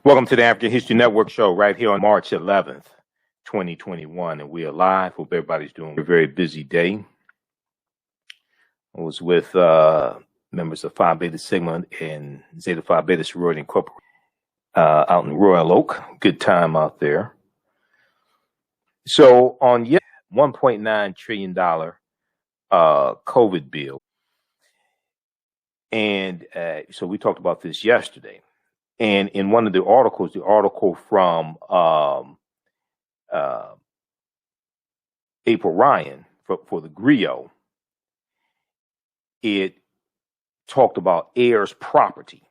Welcome to the African History Network show right here on March 11th, 2021. And we are live. Hope everybody's doing a very busy day. I was with members of Phi Beta Sigma and Zeta Phi Beta Sorority Incorporated out in Royal Oak. Good time out there. So on yet $1.9 trillion COVID bill. And so we talked about this yesterday. And in one of the articles, from April Ryan for the Griot, it talked about Heirs Property.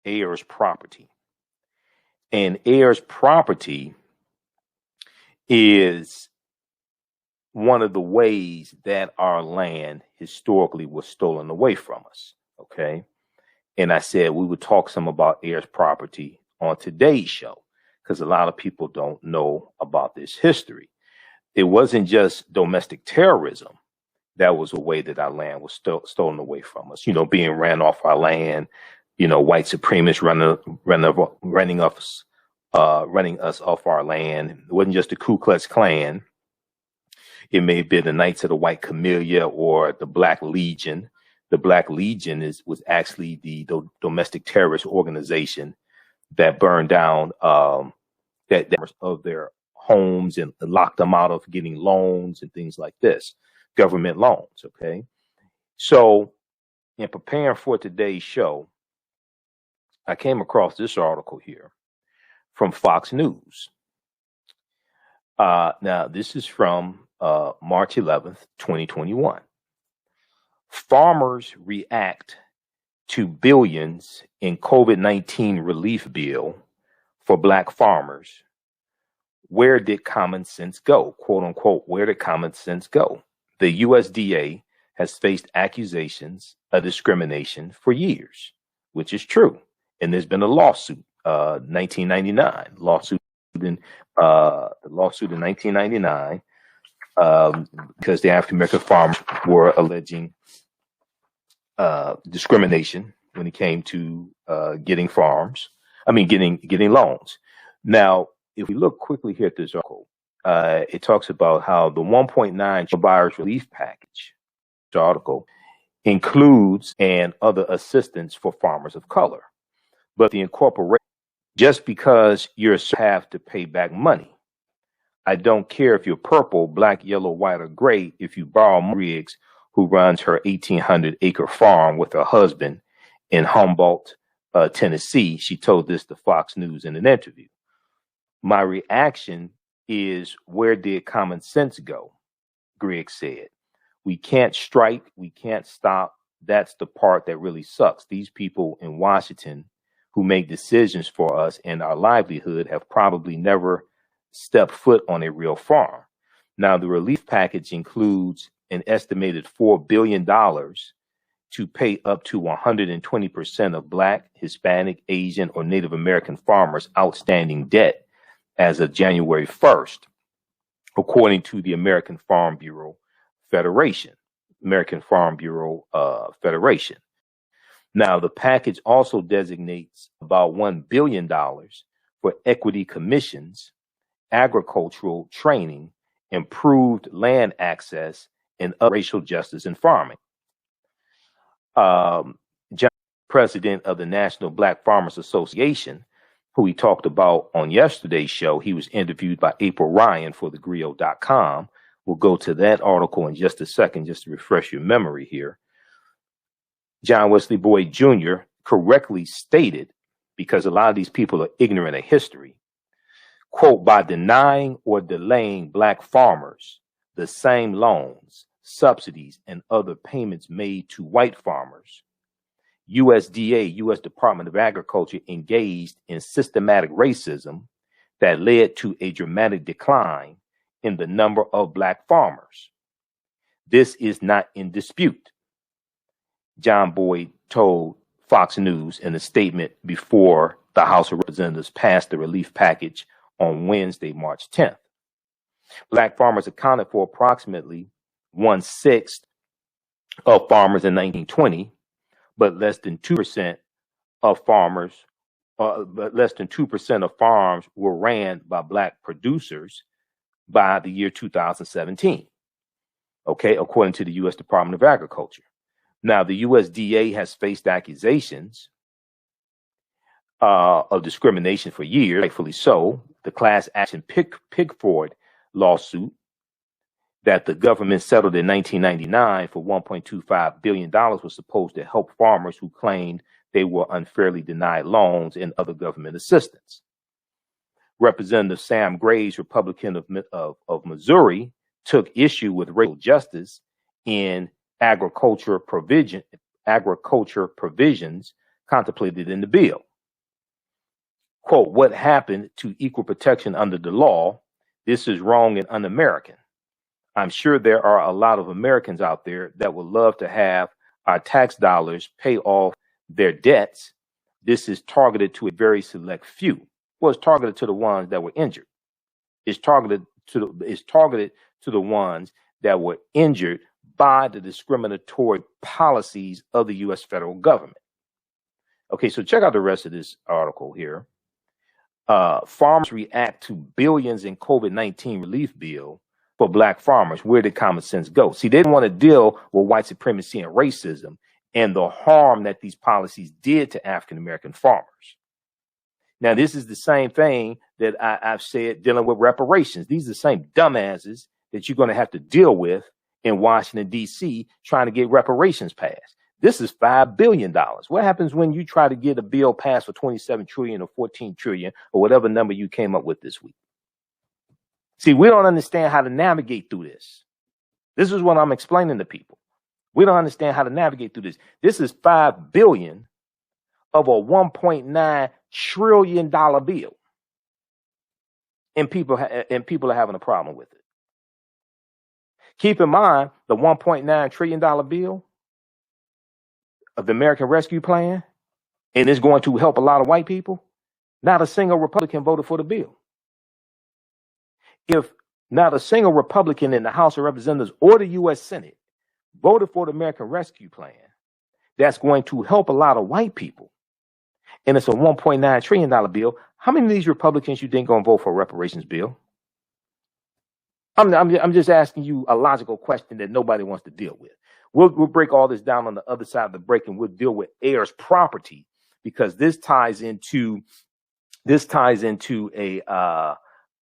Heirs Property. And Heirs Property is one of the ways that our land historically was stolen away from us. Okay. And I said we would talk some about heirs property on today's show because a lot of people don't know about this history. It wasn't just domestic terrorism. That was a way that our land was stolen away from us, being ran off our land, white supremacists running us off our land. It wasn't just the Ku Klux Klan. It may have been the Knights of the White Camellia or the Black Legion. The Black Legion was actually the domestic terrorist organization that burned down that of their homes and locked them out of getting loans and things like this, government loans. Okay, so in preparing for today's show, I came across this article here from Fox News. Now this is from March 11th, 2021. Farmers react to billions in COVID-19 relief bill for Black farmers. Where did common sense go? Quote unquote, where did common sense go? The USDA has faced accusations of discrimination for years, which is true. And there's been a lawsuit, 1999, lawsuit in 1999, because the African American farmers were alleging discrimination when it came to getting loans. Now, if we look quickly here at this article, it talks about how the 1.9 virus relief package, the article, includes and other assistance for farmers of color. But the incorporation, just because you have to pay back money. I don't care if you're purple, black, yellow, white, or gray. If you borrow Riggs, who runs her 1,800-acre farm with her husband in Humboldt, Tennessee, she told this to Fox News in an interview. My reaction is, where did common sense go? Greg said. We can't strike. We can't stop. That's the part that really sucks. These people in Washington who make decisions for us and our livelihood have probably never stepped foot on a real farm. Now, the relief package includes an estimated $4 billion to pay up to 120% of Black, Hispanic, Asian, or Native American farmers' outstanding debt as of January 1st, according to the American Farm Bureau Federation. Now, the package also designates about $1 billion for equity commissions, agricultural training, improved land access, and racial justice in farming. John, president of the National Black Farmers Association, who we talked about on yesterday's show, he was interviewed by April Ryan for thegriot.com. We'll go to that article in just a second, just to refresh your memory here. John Wesley Boyd Jr. correctly stated, because a lot of these people are ignorant of history, quote, by denying or delaying Black farmers the same loans, subsidies, and other payments made to white farmers, USDA, U.S. Department of Agriculture, engaged in systematic racism that led to a dramatic decline in the number of Black farmers. This is not in dispute, John Boyd told Fox News in a statement before the House of Representatives passed the relief package on Wednesday, March 10th. Black farmers accounted for approximately 1/6 of farmers in 1920, but less than 2% of farmers but less than 2% of farms were ran by Black producers by the year 2017. Okay, according to the U.S. Department of Agriculture. Now, the USDA has faced accusations of discrimination for years, rightfully so. The class action Pigford lawsuit that the government settled in 1999 for $1.25 billion was supposed to help farmers who claimed they were unfairly denied loans and other government assistance. Representative Sam Graves, Republican of Missouri, took issue with racial justice in agriculture provisions contemplated in the bill. Quote, "What happened to equal protection under the law? This is wrong and un-American. I'm sure there are a lot of Americans out there that would love to have our tax dollars pay off their debts. This is targeted to a very select few." Well, it's targeted to the ones that were injured. It's targeted to the ones that were injured by the discriminatory policies of the U.S. federal government. Okay, so check out the rest of this article here. Farmers react to billions in COVID-19 relief bill for Black farmers. Where did common sense go? See, they didn't want to deal with white supremacy and racism and the harm that these policies did to African-American farmers. Now, this is the same thing that I've said dealing with reparations. These are the same dumbasses that you're going to have to deal with in Washington, D.C., trying to get reparations passed. This is $5 billion. What happens when you try to get a bill passed for $27 trillion or $14 trillion or whatever number you came up with this week? See, we don't understand how to navigate through this. This is what I'm explaining to people. We don't understand how to navigate through this. This is $5 billion of a $1.9 trillion bill. And people are having a problem with it. Keep in mind, the $1.9 trillion bill of the American Rescue Plan, and it's going to help a lot of white people. Not a single Republican voted for the bill. If not a single Republican in the House of Representatives or the U.S. Senate voted for the American Rescue Plan, that's going to help a lot of white people, and it's a $1.9 trillion bill, how many of these Republicans you think going to vote for a reparations bill? I'm just asking you a logical question that nobody wants to deal with. We'll break all this down on the other side of the break, and we'll deal with heirs property, because this ties into a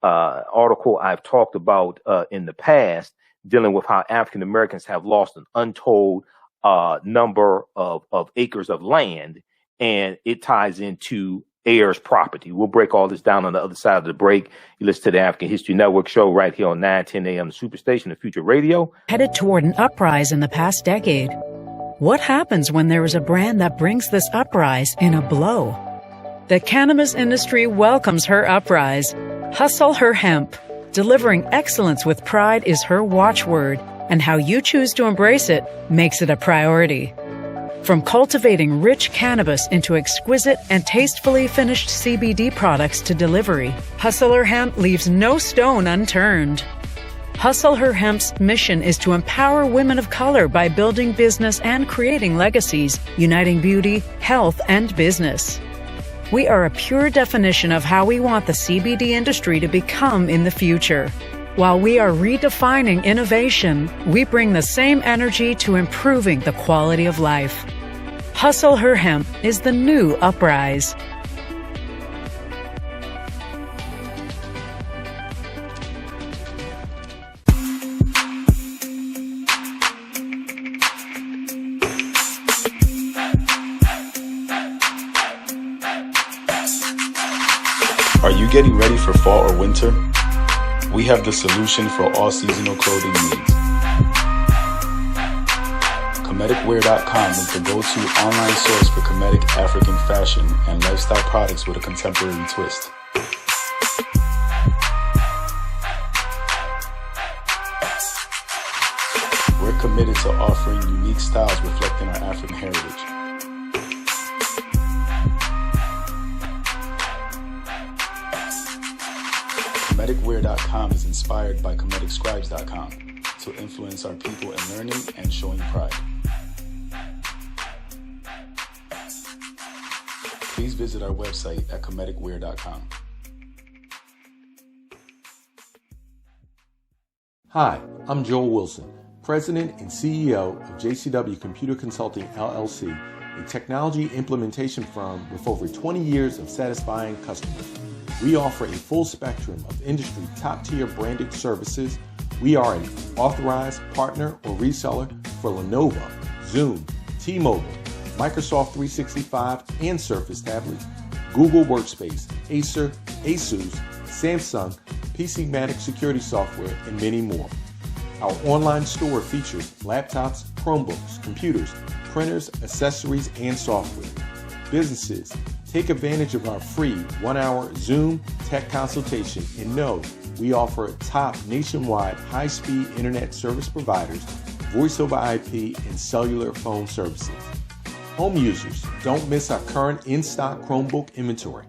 article I've talked about in the past, dealing with how African Americans have lost an untold number of acres of land, and it ties into heirs property. We'll break all this down on the other side of the break. You listen to the African History Network show right here on 910 a.m. the Superstation of Future Radio. Headed toward an uprise in the past decade. What happens when there is a brand that brings this uprise in a blow? The cannabis industry welcomes her uprise. Hustle Her Hemp. Delivering excellence with pride is her watchword, and how you choose to embrace it makes it a priority. From cultivating rich cannabis into exquisite and tastefully finished CBD products to delivery, Hustle Her Hemp leaves no stone unturned. Hustle Her Hemp's mission is to empower women of color by building business and creating legacies, uniting beauty, health, and business. We are a pure definition of how we want the CBD industry to become in the future. While we are redefining innovation, we bring the same energy to improving the quality of life. Hustle Her Hemp is the new uprise. Are you getting ready for fall or winter? We have the solution for all seasonal clothing needs. Comedicwear.com is the go-to online source for Comedic African fashion and lifestyle products with a contemporary twist. We're committed to offering unique styles reflecting our African heritage. Comedicwear.com is inspired by ComedicScribes.com to influence our people in learning and showing pride. please visit our website at comedicwear.com. Hi, I'm Joel Wilson, President and CEO of JCW Computer Consulting, LLC, a technology implementation firm with over 20 years of satisfying customers. We offer a full spectrum of industry top-tier branded services. We are an authorized partner or reseller for Lenovo, Zoom, T-Mobile, Microsoft 365 and Surface tablets, Google Workspace, Acer, Asus, Samsung, PCmatic security software, and many more. Our online store features laptops, Chromebooks, computers, printers, accessories, and software. Businesses, take advantage of our free 1-hour Zoom tech consultation and know we offer top nationwide high-speed internet service providers, voice over IP, and cellular phone services. Home users, don't miss our current in-stock Chromebook inventory.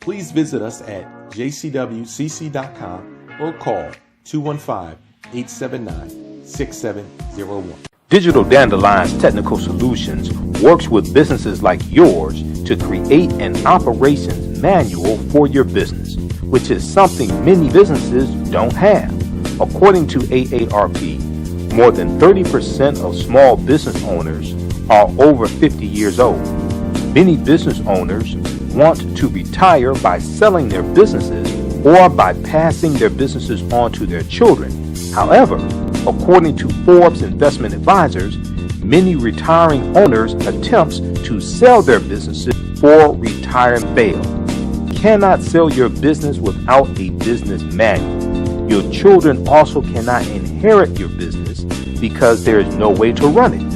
Please visit us at jcwcc.com or call 215-879-6701. Digital Dandelions Technical Solutions works with businesses like yours to create an operations manual for your business, which is something many businesses don't have. According to AARP, more than 30% of small business owners are over 50 years old. Many business owners want to retire by selling their businesses or by passing their businesses on to their children. However, according to Forbes Investment Advisors, many retiring owners' attempts to sell their businesses for retirement fail. You cannot sell your business without a business manual. Your children also cannot inherit your business because there is no way to run it.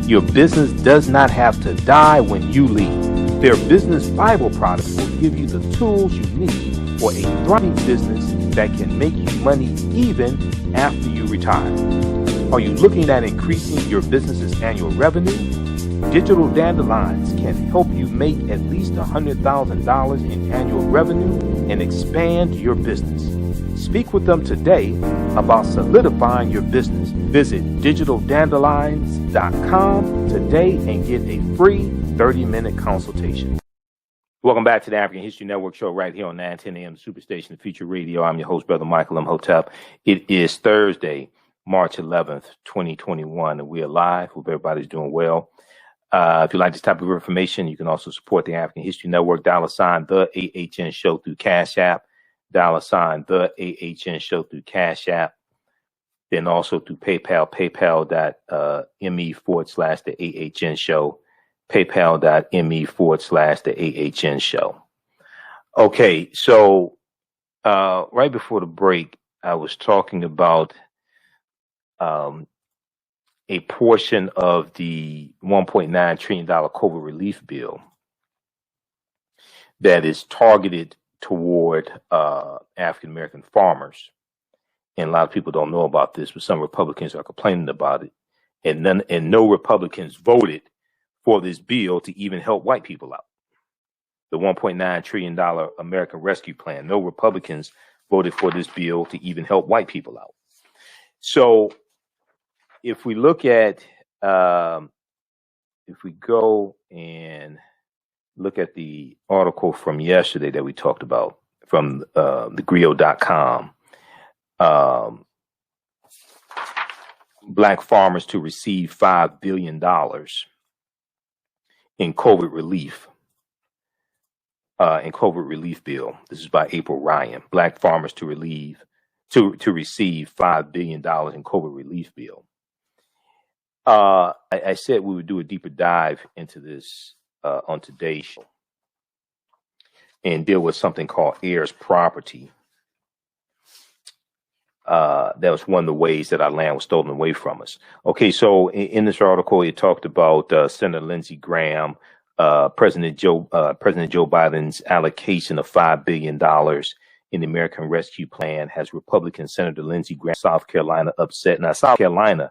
Your business does not have to die when you leave. Their business Bible products will give you the tools you need for a thriving business that can make you money even after you retire. Are you looking at increasing your business's annual revenue? Digital Dandelions can help you make at least $100,000 in annual revenue and expand your business. Speak with them today about solidifying your business. Visit DigitalDandelions.com today and get a free 30-minute consultation. Welcome back to the African History Network show right here on 910 AM Superstation, the Future Radio. I'm your host, Brother Michael Imhotep. It is Thursday, March 11th, 2021, and we are live. Hope everybody's doing well. If you like this type of information, you can also support the African History Network, $ the AHN show through Cash App, $ the AHN show through Cash App, then also through PayPal, paypal.me/the AHN show, paypal.me/the AHN show. Okay, so right before the break, I was talking about a portion of the $1.9 trillion COVID relief bill that is targeted toward African American farmers. And a lot of people don't know about this, but some Republicans are complaining about it. And no Republicans voted for this bill to even help white people out. The $1.9 trillion American Rescue Plan. No Republicans voted for this bill to even help white people out. So if we look at, if we go and look at the article from yesterday that we talked about from thegrio.com, Black farmers to receive $5 billion in COVID relief. In COVID relief bill. This is by April Ryan. Black farmers to receive $5 billion in COVID relief bill. I said we would do a deeper dive into this on today's show and deal with something called Heirs Property. That was one of the ways that our land was stolen away from us. Okay, so in this article, it talked about Senator Lindsey Graham, President Joe Biden's allocation of $5 billion in the American Rescue Plan has Republican Senator Lindsey Graham, South Carolina, upset. Now, South Carolina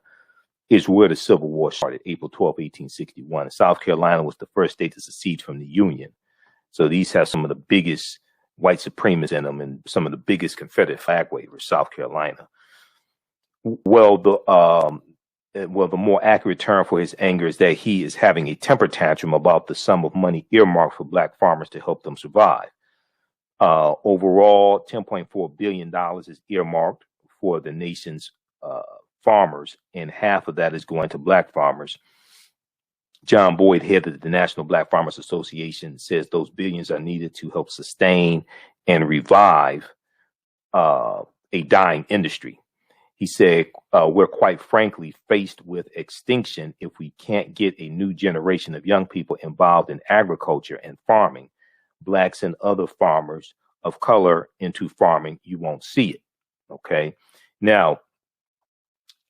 is where the Civil War started, April 12, 1861. South Carolina was the first state to secede from the Union. So these have some of the biggest white supremacists in them and some of the biggest Confederate flag wavers, South Carolina. Well, well, the more accurate term for his anger is that he is having a temper tantrum about the sum of money earmarked for black farmers to help them survive. Overall, $10.4 billion is earmarked for the nation's farmers, and half of that is going to black farmers. John Boyd, head of the National Black Farmers Association, says those billions are needed to help sustain and revive a dying industry. He said, we're quite frankly faced with extinction if we can't get a new generation of young people involved in agriculture and farming, blacks and other farmers of color into farming. You won't see it. Okay. Now,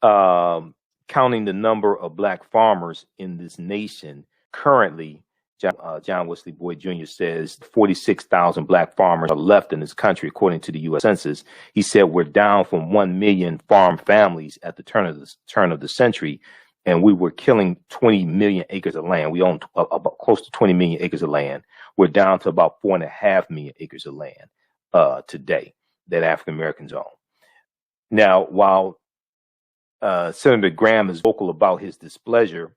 counting the number of black farmers in this nation currently, John Wesley Boyd Jr. says 46,000 black farmers are left in this country, according to the U.S. Census. He said we're down from 1 million farm families at the turn of the century, and we were killing 20 million acres of land. We own about close to 20 million acres of land. We're down to about 4.5 million acres of land today that African Americans own. Now, while Senator Graham is vocal about his displeasure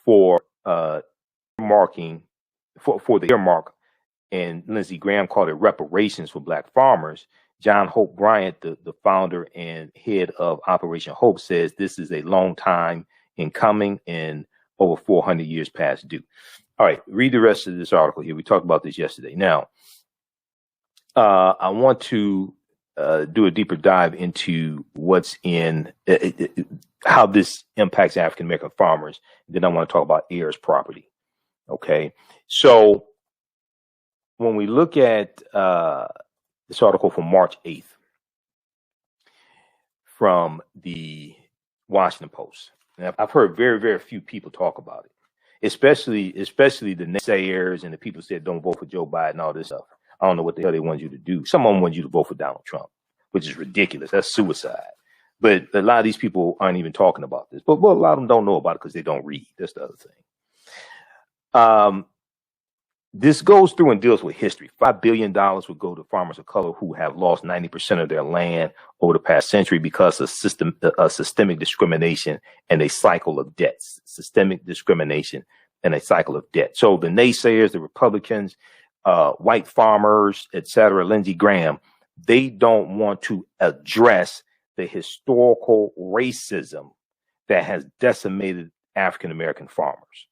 for earmarking for the earmark, and Lindsey Graham called it reparations for black farmers, John Hope Bryant, the founder and head of Operation Hope, says this is a long time in coming and over 400 years past due. All right, read the rest of this article here. We talked about this yesterday. Now, I want to do a deeper dive into what's in how this impacts African American farmers. Then I want to talk about heirs property. Okay, so when we look at this article from March 8th from the Washington Post, and I've heard very, very few people talk about it, especially the naysayers and the people who said don't vote for Joe Biden and all this stuff. I don't know what the hell they want you to do. Some of them want you to vote for Donald Trump, which is ridiculous. That's suicide. But a lot of these people aren't even talking about this. But a lot of them don't know about it because they don't read. That's the other thing. This goes through and deals with history. $5 billion would go to farmers of color who have lost 90% of their land over the past century because of systemic discrimination and a cycle of debts. Systemic discrimination and a cycle of debt. So the naysayers, the Republicans, white farmers, etc., Lindsey Graham, they don't want to address the historical racism that has decimated African American farmers.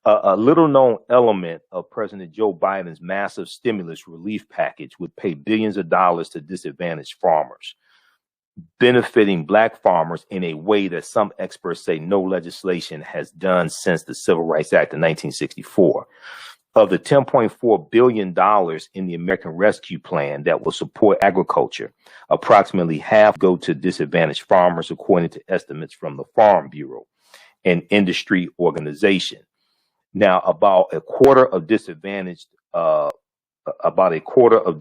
A little known element of President Joe Biden's massive stimulus relief package would pay billions of dollars to disadvantaged farmers, benefiting black farmers in a way that some experts say no legislation has done since the Civil Rights Act of 1964. Of the $10.4 billion in the American Rescue Plan that will support agriculture, approximately half go to disadvantaged farmers, according to estimates from the Farm Bureau, an industry organization. Now, about a quarter of disadvantaged black farmers, about a quarter of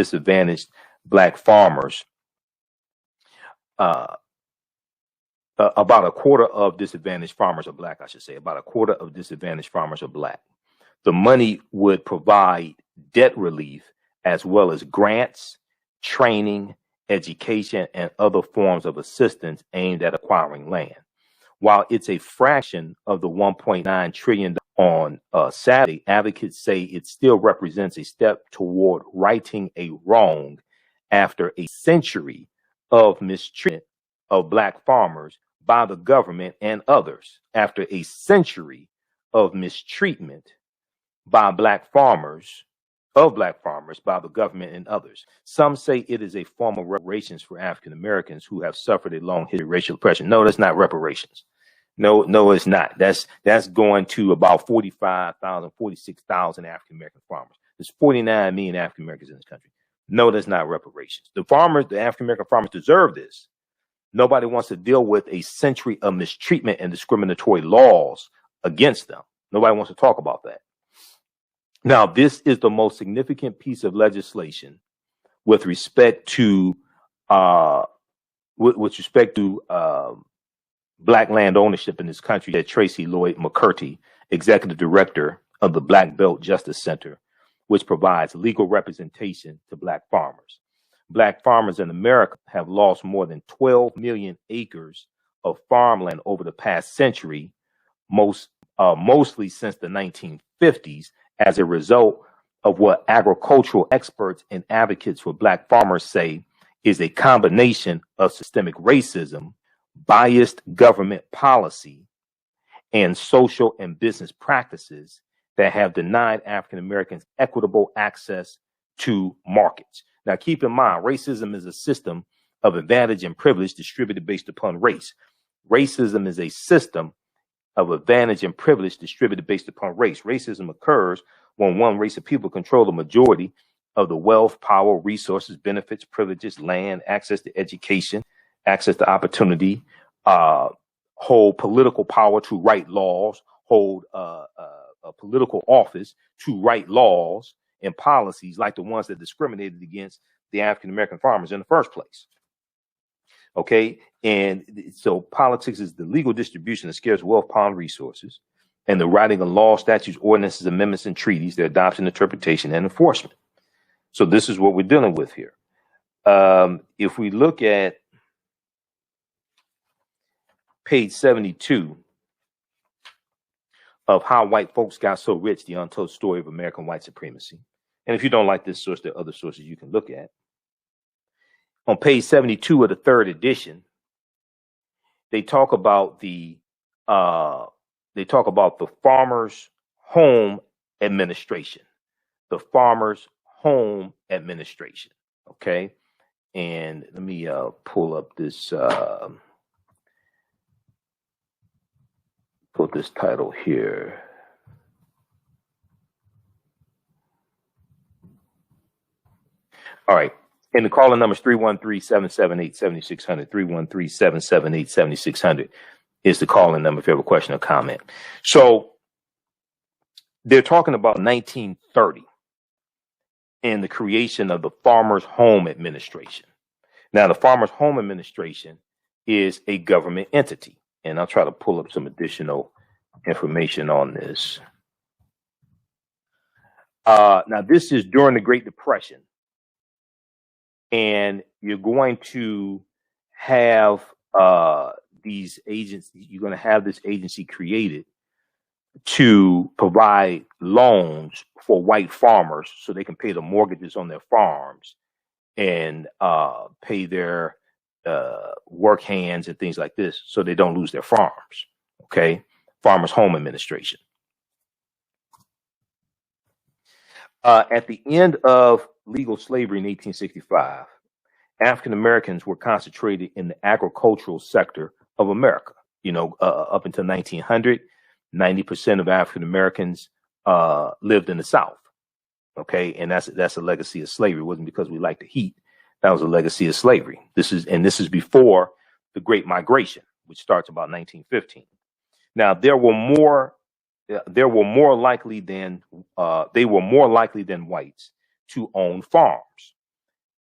disadvantaged farmers are black, I should say. About a quarter of disadvantaged farmers are black. The money would provide debt relief as well as grants, training, education, and other forms of assistance aimed at acquiring land. While it's a fraction of the $1.9 trillion on Saturday, advocates say it still represents a step toward righting a wrong after a century of mistreatment of black farmers by the government and others. After a century of mistreatment by black farmers by the government and others. Some say it is a form of reparations for African Americans who have suffered a long history of racial oppression. No, that's not reparations. No, it's not. That's going to about 45,000, 46,000 African American farmers. There's 49 million African Americans in this country. No, that's not reparations. The African American farmers deserve this. Nobody wants to deal with a century of mistreatment and discriminatory laws against them. Nobody wants to talk about that. Now, this is the most significant piece of legislation with respect to black land ownership in this country that Tracy Lloyd McCurdy, executive director of the Black Belt Justice Center, which provides legal representation to black farmers. Black farmers in America have lost more than 12 million acres of farmland over the past century, mostly since the 1950s, as a result of what agricultural experts and advocates for Black farmers say is a combination of systemic racism, biased government policy, and social and business practices that have denied African Americans equitable access to markets. Now, keep in mind, racism is a system of advantage and privilege distributed based upon race. Racism is a system of advantage and privilege distributed based upon race. Racism occurs when one race of people control the majority of the wealth, power, resources, benefits, privileges, land, access to education, access to opportunity, hold political power to write laws, hold a political office to write laws and policies like the ones that discriminated against the African American farmers in the first place. Okay, and so politics is the legal distribution of scarce wealth, power, and resources, and the writing of laws, statutes, ordinances, amendments, and treaties, their adoption, interpretation, and enforcement. So this is what we're dealing with here. If we look at page 72 of How White Folks Got So Rich, the Untold Story of American White Supremacy. And if you don't like this source, there are other sources you can look at. On page 72 of the third edition, they talk about the Farmers Home Administration. The Farmers Home Administration. Okay. And let me pull up this title here. All right. And the calling number is 313-778-7600. 313-778-7600 is the calling number if you have a question or comment. So they're talking about 1930 and the creation of the Farmers Home Administration. Now, the Farmers Home Administration is a government entity. And I'll try to pull up some additional information on this. Now, this is during the Great Depression. And you're going to have these agents, you're going to have this agency created to provide loans for white farmers so they can pay the mortgages on their farms and pay their work hands and things like this so they don't lose their farms. Okay. Farmers Home Administration. At the end of legal slavery in 1865, African Americans were concentrated in the agricultural sector of America. You know, up until 1900, 90% of African Americans lived in the South. Okay. And that's a legacy of slavery. It wasn't because we like the heat. That was a legacy of slavery. This is before the Great Migration, which starts about 1915. Now, they were more likely than whites to own farms,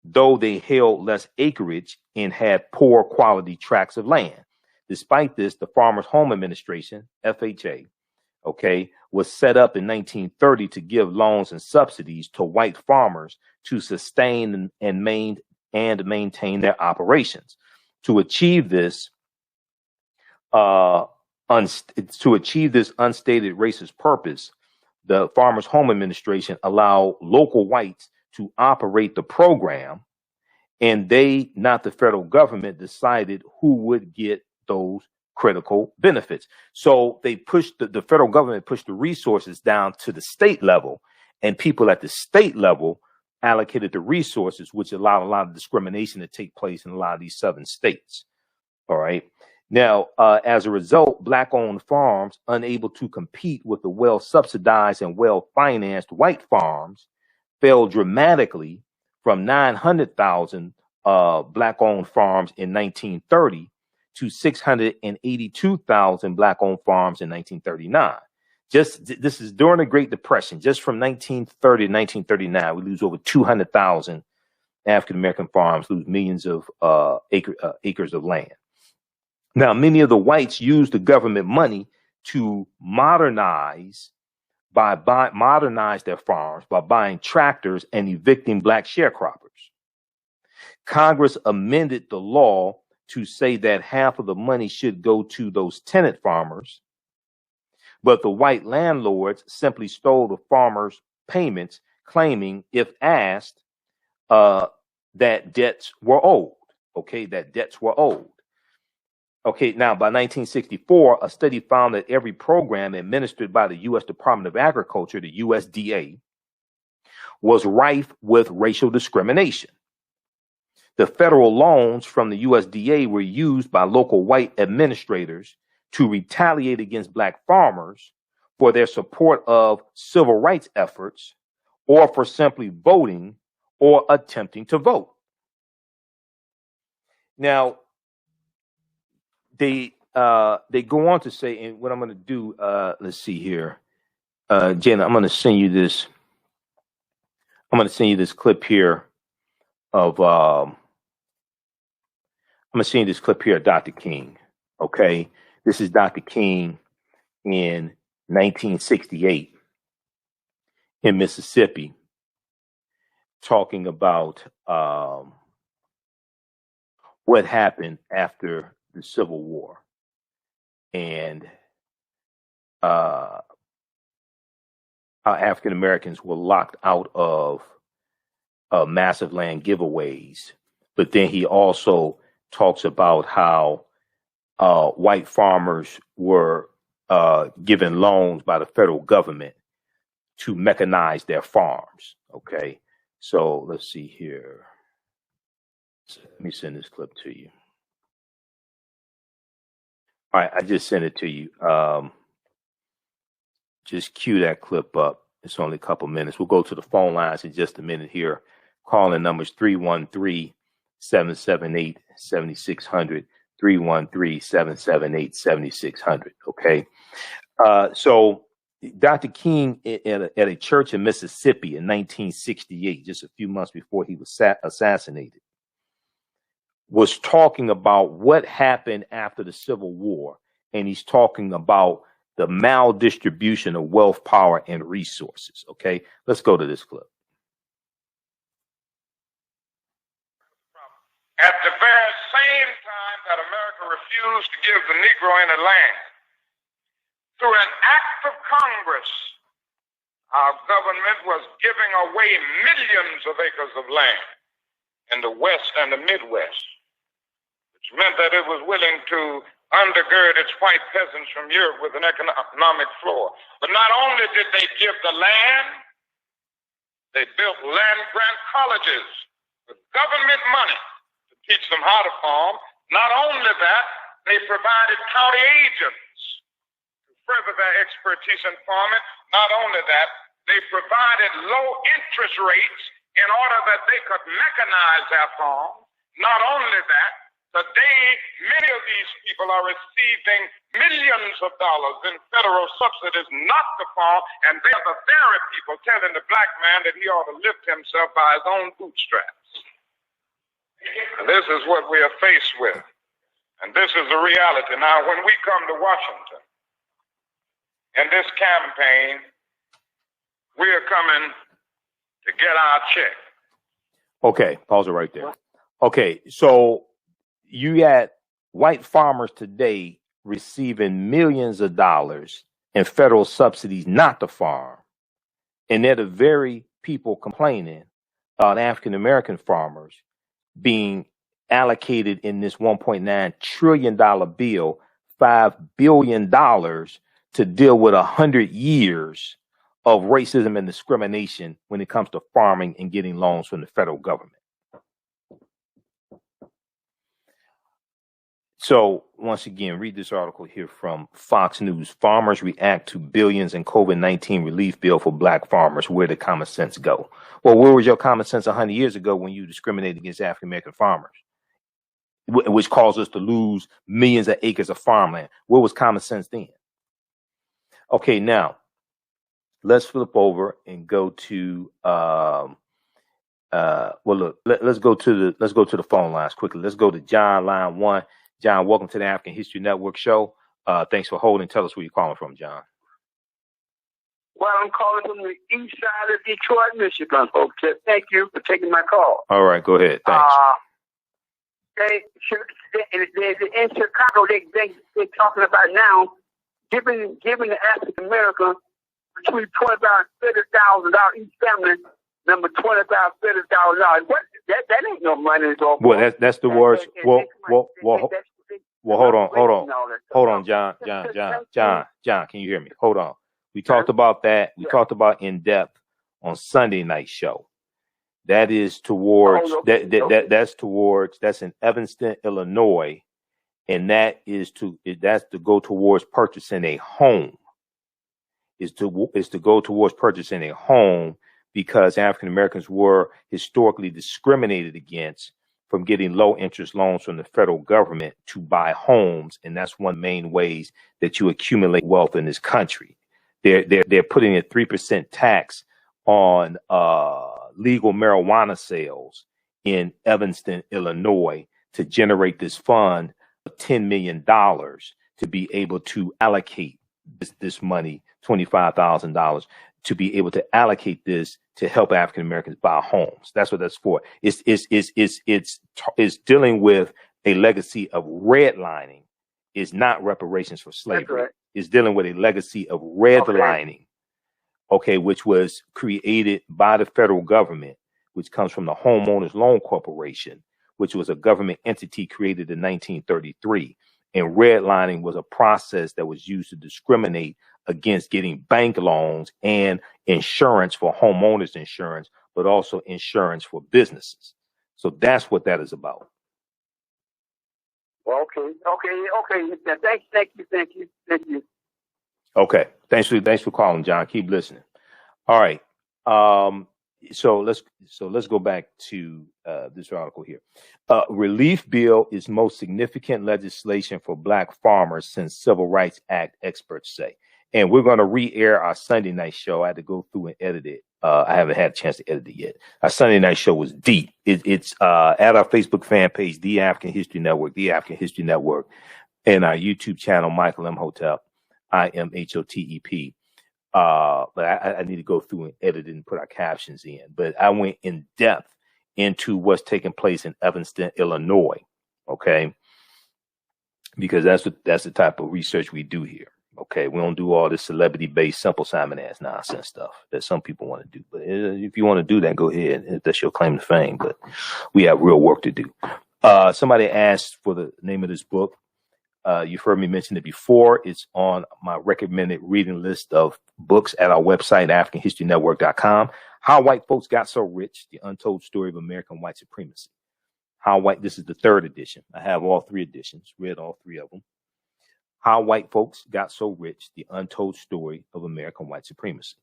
though they held less acreage and had poor quality tracts of land. Despite this, the Farmers Home Administration, FHA, okay, was set up in 1930 to give loans and subsidies to white farmers to sustain and maintain their operations. To achieve this unstated racist purpose, the Farmers Home Administration allowed local whites to operate the program, and they, not the federal government, decided who would get those critical benefits. So they pushed the federal government pushed the resources down to the state level, and people at the state level allocated the resources, which allowed a lot of discrimination to take place in a lot of these southern states. All right. Now, as a result, Black-owned farms, unable to compete with the well-subsidized and well-financed white farms, fell dramatically from 900,000 Black-owned farms in 1930 to 682,000 Black-owned farms in 1939. This is during the Great Depression. Just from 1930 to 1939, we lose over 200,000 African-American farms, lose millions of acres of land. Now, many of the whites used the government money to modernize their farms by buying tractors and evicting Black sharecroppers. Congress amended the law to say that half of the money should go to those tenant farmers, but the white landlords simply stole the farmers' payments, claiming, if asked, that debts were owed. Okay, that debts were owed. Okay, now by 1964, a study found that every program administered by the U.S. Department of Agriculture, the USDA, was rife with racial discrimination. The federal loans from the USDA were used by local white administrators to retaliate against black farmers for their support of civil rights efforts or for simply voting or attempting to vote. Now, they go on to say, and what I'm going to do, let's see here, Jenna, I'm going to send you this. I'm going to send you this clip here of I'm going to send you this clip here of Dr. King. Okay, this is Dr. King in 1968 in Mississippi, talking about what happened after the Civil War and how African Americans were locked out of massive land giveaways. But then he also talks about how white farmers were given loans by the federal government to mechanize their farms. Okay, so let's see here. Let me send this clip to you. All right, I just sent it to you. Just cue that clip up. It's only a couple minutes. We'll go to the phone lines in just a minute here. Calling numbers 313-778-7600, 313-778-7600. Okay. So Dr. King at a church in Mississippi in 1968, just a few months before he was assassinated, was talking about what happened after the Civil War. And he's talking about the maldistribution of wealth, power, and resources. Okay, let's go to this clip. At the very same time that America refused to give the Negro any land, through an act of Congress, our government was giving away millions of acres of land in the West and the Midwest, which meant that it was willing to undergird its white peasants from Europe with an economic floor. But not only did they give the land, they built land-grant colleges with government money to teach them how to farm. Not only that, they provided county agents to further their expertise in farming. Not only that, they provided low interest rates in order that they could mechanize their farm. Not only that, today, many of these people are receiving millions of dollars in federal subsidies not to farm, and they're the very people telling the black man that he ought to lift himself by his own bootstraps. And this is what we are faced with, and this is the reality. Now, when we come to Washington, in this campaign, we are coming to get our check. Okay, pause it right there. Okay, so you got white farmers today receiving millions of dollars in federal subsidies not to farm. And they're the very people complaining about African American farmers being allocated in this $1.9 trillion bill, $5 billion to deal with 100 years of racism and discrimination when it comes to farming and getting loans from the federal government. So once again, read this article here from Fox News. Farmers react to billions in COVID-19 relief bill for black farmers. Where did common sense go? Well, where was your common sense 100 years ago when you discriminated against African American farmers, which caused us to lose millions of acres of farmland? Where was common sense then? Okay, now let's flip over and go to well, look, let's go to the phone lines quickly. Let's go to John, line 1. John, welcome to the African History Network show. Thanks for holding. Tell us where you're calling from, John. Well, I'm calling from the east side of Detroit, Michigan, folks. Thank you for taking my call. All right, go ahead. Thanks. in Chicago, they're talking about now giving the African American between $25,000 and $30,000 each family. Number $25,000 $30,000. What? That ain't no money at all. Well, that's the worst. Well, hold on, John. Can you hear me? Hold on. We talked about that. We talked about in depth on Sunday night show. That is towards that's in Evanston, Illinois, and that's to go towards purchasing a home. Is to go towards purchasing a home because African Americans were historically discriminated against from getting low interest loans from the federal government to buy homes, and that's one of the main ways that you accumulate wealth in this country. They're putting a 3% tax on legal marijuana sales in Evanston, Illinois, to generate this fund of $10 million to be able to allocate this money, $25,000, to be able to allocate this to help African Americans buy homes. That's what that's for. It's dealing with a legacy of redlining. It's not reparations for slavery. Right. It's dealing with a legacy of redlining. Okay, which was created by the federal government, which comes from the Homeowners Loan Corporation, which was a government entity created in 1933. And redlining was a process that was used to discriminate against getting bank loans and insurance for homeowners insurance, but also insurance for businesses. So that's what that is about. Okay. Thank you. Okay. Thanks for calling, John. Keep listening. All right. So let's go back to this article here. Relief bill is most significant legislation for Black farmers since Civil Rights Act, experts say. And we're going to re-air our Sunday night show. I had to go through and edit it. I haven't had a chance to edit it yet. Our Sunday night show was deep. It's at our Facebook fan page, The African History Network, and our YouTube channel, Michael Imhotep, IMHOTEP. But I need to go through and edit it and put our captions in. But I went in depth into what's taking place in Evanston, Illinois. Okay. Because that's the type of research we do here. Okay. We don't do all this celebrity based Simple Simon ass nonsense stuff that some people want to do. But if you want to do that, go ahead. If that's your claim to fame. But we have real work to do. Somebody asked for the name of this book. You've heard me mention it before. It's on my recommended reading list of books at our website, AfricanHistoryNetwork.com. How White Folks Got So Rich, The Untold Story of American White Supremacy. This is the third edition. I have all three editions, read all three of them. How White Folks Got So Rich, The Untold Story of American White Supremacy.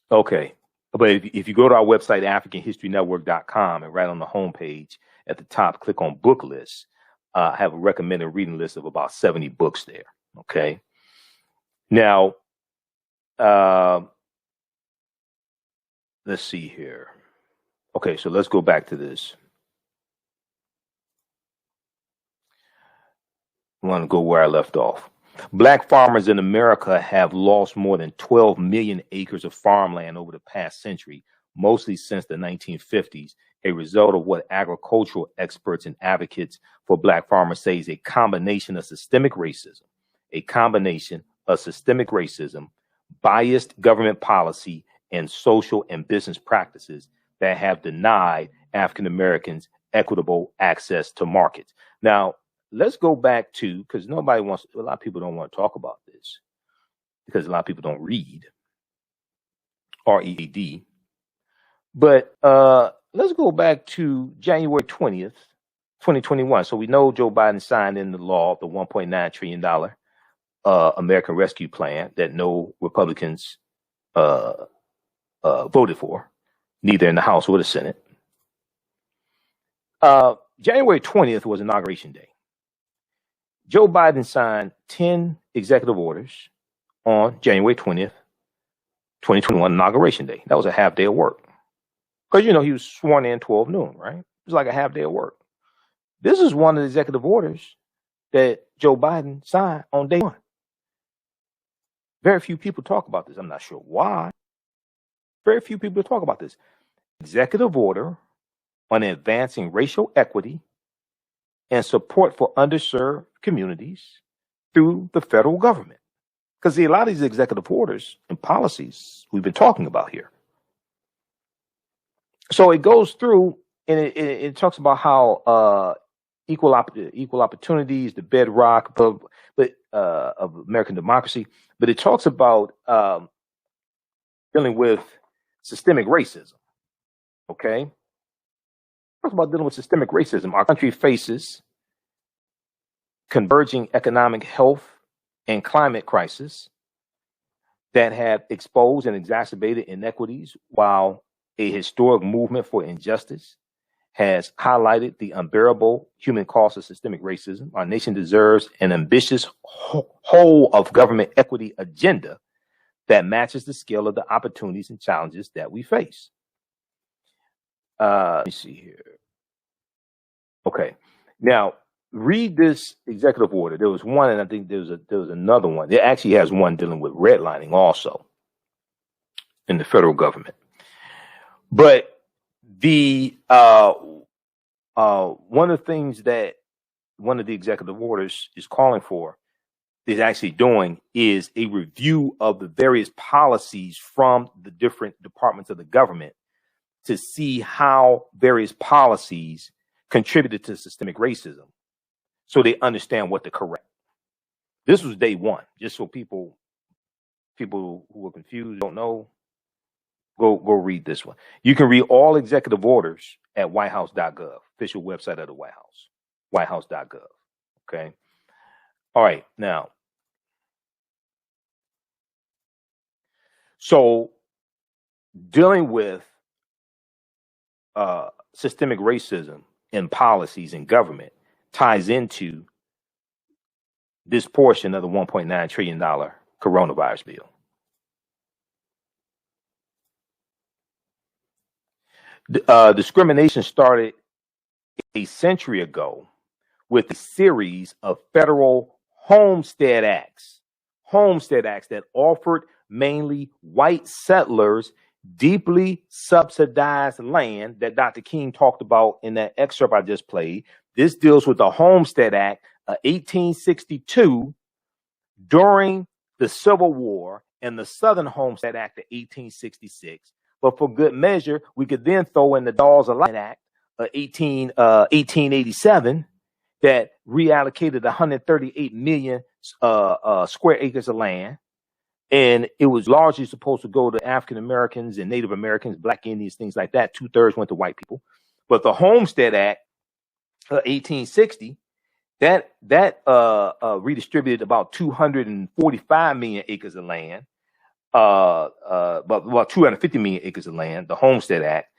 Okay. But if you go to our website, AfricanHistoryNetwork.com, and right on the homepage at the top, click on book lists. I have a recommended reading list of about 70 books there. Okay. Now, let's see here. Okay, so let's go back to this. I want to go where I left off. Black farmers in America have lost more than 12 million acres of farmland over the past century, mostly since the 1950s, a result of what agricultural experts and advocates for Black farmers say is a combination of systemic racism, biased government policy, and social and business practices that have denied African Americans equitable access to markets. Now, let's go back to, because a lot of people don't want to talk about this because a lot of people don't read, READ. But let's go back to January 20th, 2021. So we know Joe Biden signed into law the $1.9 trillion American Rescue Plan that no Republicans voted for, neither in the House or the Senate. January 20th was Inauguration Day. Joe Biden signed 10 executive orders on January 20th, 2021, Inauguration Day. That was a half day of work. Because, he was sworn in 12 noon, right? It was like a half day of work. This is one of the executive orders that Joe Biden signed on day one. Very few people talk about this. I'm not sure why. Very few people talk about this. Executive order on advancing racial equity and support for underserved communities through the federal government. Because a lot of these executive orders and policies we've been talking about here. So it goes through and it talks about how equal opportunities, the bedrock of American democracy, but it talks about dealing with systemic racism. Okay, it talks about dealing with systemic racism. Our country faces converging economic, health, and climate crisis that have exposed and exacerbated inequities, while a historic movement for injustice has highlighted the unbearable human cost of systemic racism. Our nation deserves an ambitious whole of government equity agenda that matches the scale of the opportunities and challenges that we face. Let me see here. Okay, now read this executive order. There was one, and I think there was another one. It actually has one dealing with redlining also in the federal government. But the one of the things that one of the executive orders is calling for, is actually doing, is a review of the various policies from the different departments of the government to see how various policies contributed to systemic racism, so they understand what to correct. This was day one, just so people who are confused, don't know, go read this one. You can read all executive orders at whitehouse.gov, official website of the White House, whitehouse.gov. Okay. All right. Now, so dealing with systemic racism in policies in government ties into this portion of the $1.9 trillion coronavirus bill. Discrimination started a century ago with a series of federal Homestead Acts that offered mainly white settlers deeply subsidized land that Dr. King talked about in that excerpt I just played. This deals with the Homestead Act of 1862 during the Civil War and the Southern Homestead Act of 1866. But for good measure, we could then throw in the Dawes Alignment Act of 1887 that reallocated 138 million square acres of land. And it was largely supposed to go to African Americans and Native Americans, Black Indians, things like that. 2/3 went to white people. But the Homestead Act of 1860, that redistributed about 245 million acres of land. About 250 million acres of land, the Homestead Act,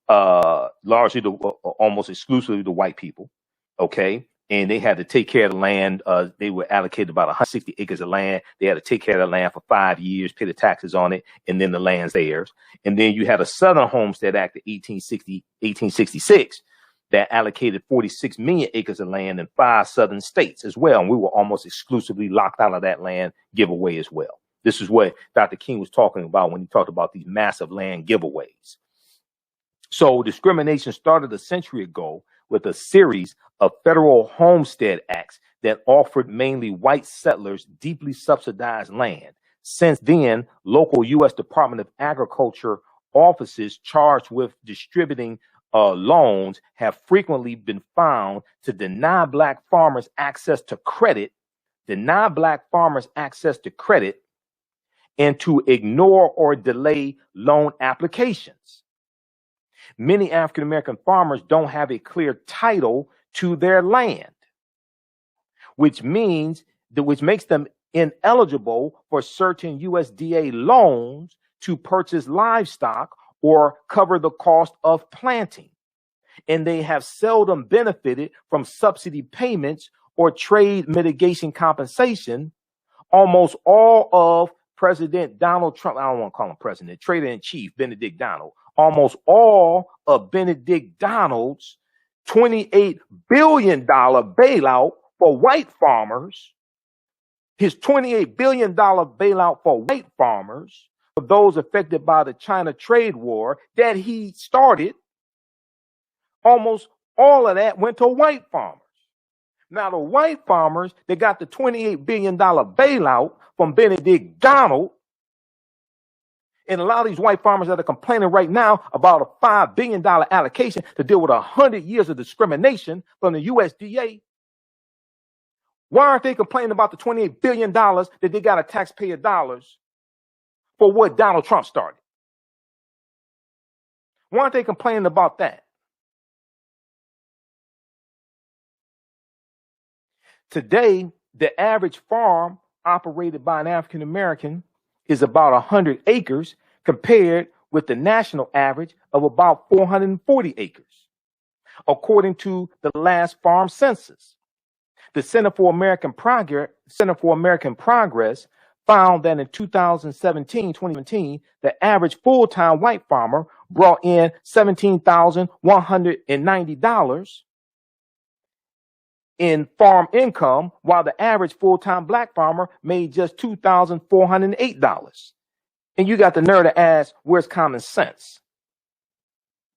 largely almost exclusively to white people. Okay. And they had to take care of the land. They were allocated about 160 acres of land. They had to take care of the land for 5 years, pay the taxes on it, and then the land's theirs. And then you had a Southern Homestead Act of 1866 that allocated 46 million acres of land in 5 southern states as well. And we were almost exclusively locked out of that land giveaway as well. This is what Dr. King was talking about when he talked about these massive land giveaways. So discrimination started a century ago with a series of federal Homestead Acts that offered mainly white settlers deeply subsidized land. Since then, local U.S. Department of Agriculture offices charged with distributing loans have frequently been found to deny Black farmers access to credit, and to ignore or delay loan applications. Many African American farmers don't have a clear title to their land, which makes them ineligible for certain USDA loans to purchase livestock or cover the cost of planting. And they have seldom benefited from subsidy payments or trade mitigation compensation. Almost all of President Donald Trump, I don't want to call him president, Trader-in-Chief Benedict Donald, almost all of Benedict Donald's $28 billion bailout for white farmers, his $28 billion bailout for white farmers, for those affected by the China trade war that he started, almost all of that went to white farmers. Now, the white farmers, they got the $28 billion bailout from Benedict Donald. And a lot of these white farmers that are complaining right now about a $5 billion allocation to deal with 100 years of discrimination from the USDA. Why aren't they complaining about the $28 billion that they got of taxpayer dollars for what Donald Trump started? Why aren't they complaining about that? Today, the average farm operated by an African American is about 100 acres compared with the national average of about 440 acres, according to the last farm census. The Center for American Progress found that in 2017, the average full-time white farmer brought in $17,190 in farm income, while the average full-time black farmer made just $2,408. And you got the nerve to ask, where's common sense?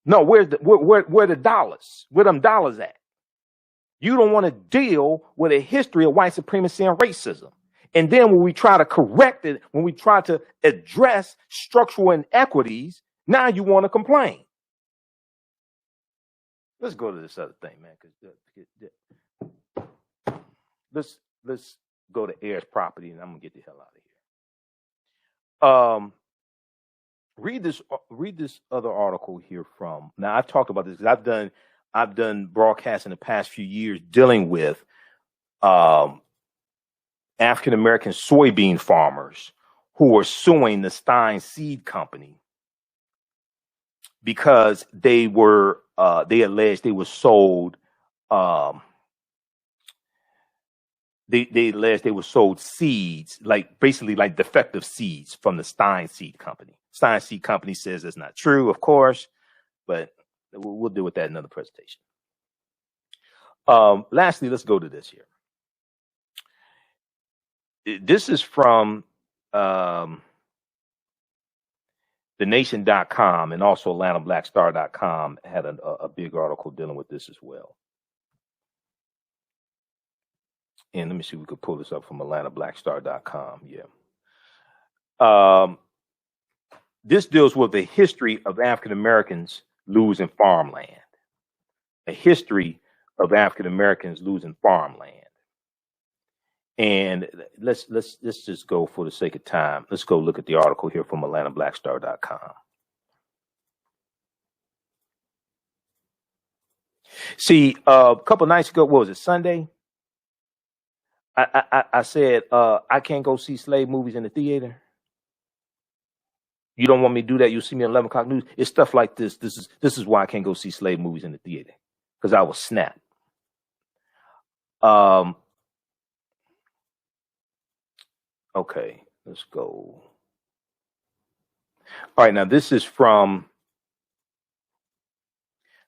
No, where the dollars? Where them dollars at? You don't want to deal with a history of white supremacy and racism. And then when we try to correct it, when we try to address structural inequities, now you want to complain. Let's go to this other thing, man. Let's go to Heirs Property, and I'm gonna get the hell out of here. Read this other article here from. Now I've talked about this because I've done broadcasts in the past few years dealing with African American soybean farmers who are suing the Stein Seed Company because they alleged they were sold. They alleged they were sold seeds, basically defective seeds from the Stein Seed Company. Stein Seed Company says that's not true, of course, but we'll deal with that in another presentation. Lastly, let's go to this here. This is from TheNation.com, and also AtlantaBlackStar.com had a big article dealing with this as well. And let me see if we could pull this up from AtlantaBlackStar.com. Yeah. This deals with the history of African Americans losing farmland. A history of African Americans losing farmland. And let's just go, for the sake of time, let's go look at the article here from AtlantaBlackStar.com. See, a couple nights ago, what was it, Sunday? I said I can't go see slave movies in the theater. You don't want me to do that? You'll see me on 11 o'clock news. It's stuff like this. This is why I can't go see slave movies in the theater, because I was snapped. Okay, let's go. All right, now this is from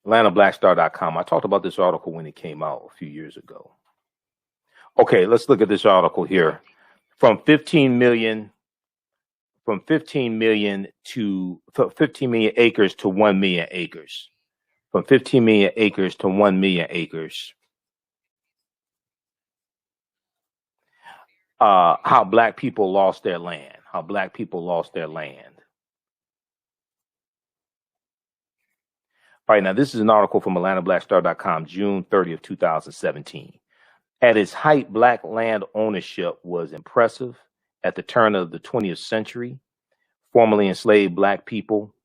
AtlantaBlackStar.com. I talked about this article when it came out a few years ago. Okay, let's look at this article here. From 15 million acres to 1 million acres. From 15 million acres to 1 million acres. How black people lost their land. How black people lost their land. All right, now this is an article from AtlantaBlackStar.com, June 30th, 2017. At its height, black land ownership was impressive. At the turn of the 20th century, formerly enslaved black people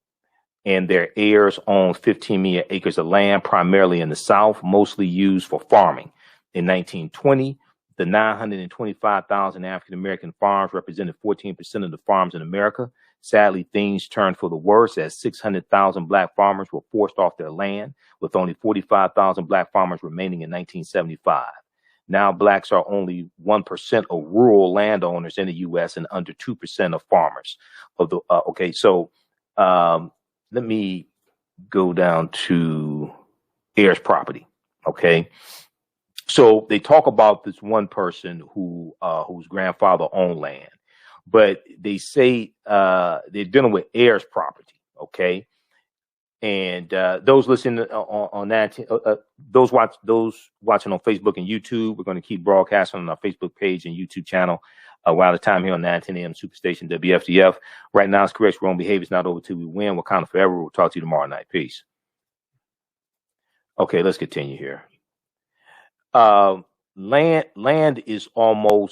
and their heirs owned 15 million acres of land, primarily in the South, mostly used for farming. In 1920, the 925,000 African-American farms represented 14% of the farms in America. Sadly, things turned for the worse as 600,000 black farmers were forced off their land, with only 45,000 black farmers remaining in 1975. Now, blacks are only 1% of rural landowners in the U.S. and under 2% of farmers. Okay, so let me go down to Heirs Property. Okay, so they talk about this one person whose grandfather owned land, but they say they're dealing with Heirs Property. Okay, And those listening on that, those watching on Facebook and YouTube, we're going to keep broadcasting on our Facebook page and YouTube channel while the time here on 910 AM Superstation WFDF. Right now, it's correct. Wrong behavior is not over till we win. We're kind of forever. We'll talk to you tomorrow night. Peace. Okay, let's continue here. Land is among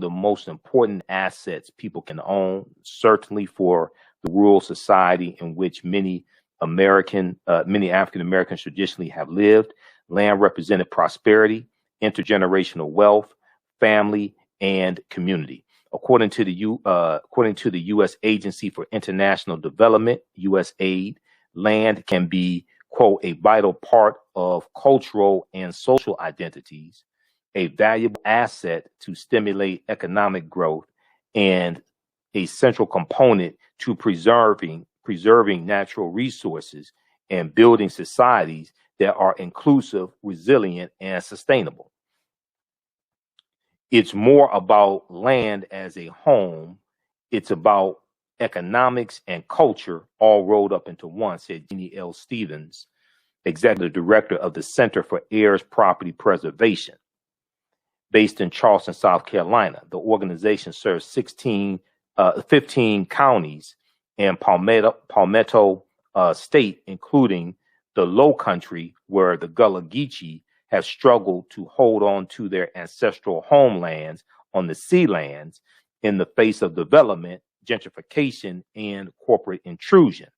the most important assets people can own, certainly for the rural society in which many African Americans traditionally have lived. Land represented prosperity, intergenerational wealth, family, and community. According to the U.S. Agency for International Development, USAID, land can be, quote, a vital part of cultural and social identities, a valuable asset to stimulate economic growth, and a central component to preserving natural resources and building societies that are inclusive, resilient, and sustainable. It's more about land as a home. It's about economics and culture all rolled up into one, said Jeannie L. Stevens, executive director of the Center for Heirs Property Preservation, based in Charleston, South Carolina. The organization serves 15 counties and Palmetto State, including the Low Country, where the Gullah Geechee have struggled to hold on to their ancestral homelands on the sealands in the face of development, gentrification, and corporate intrusion.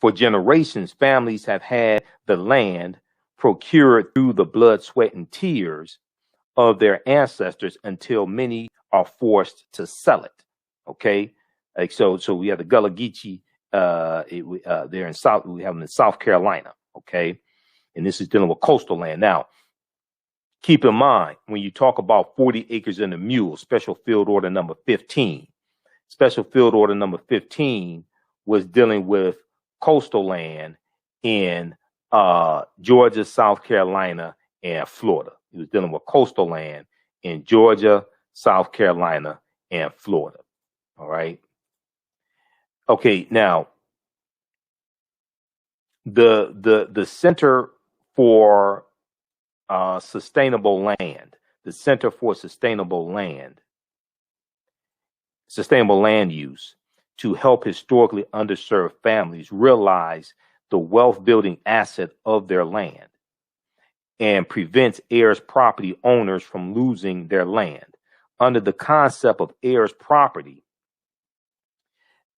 For generations, families have had the land procured through the blood, sweat, and tears of their ancestors until many are forced to sell it. Okay, like so we have the Gullah Geechee. They're in South. We have them in South Carolina. Okay, and this is dealing with coastal land. Now, keep in mind when you talk about 40 acres and a mule, Special Field Order number 15. Special Field Order number 15 was dealing with coastal land in Georgia, South Carolina, and Florida. He was dealing with coastal land in Georgia, South Carolina, and Florida. All right. Okay. Now, the Center for Sustainable Land, the Center for Sustainable Land Use, to help historically underserved families realize the wealth building asset of their land and prevents heirs property owners from losing their land. Under the concept of heirs property,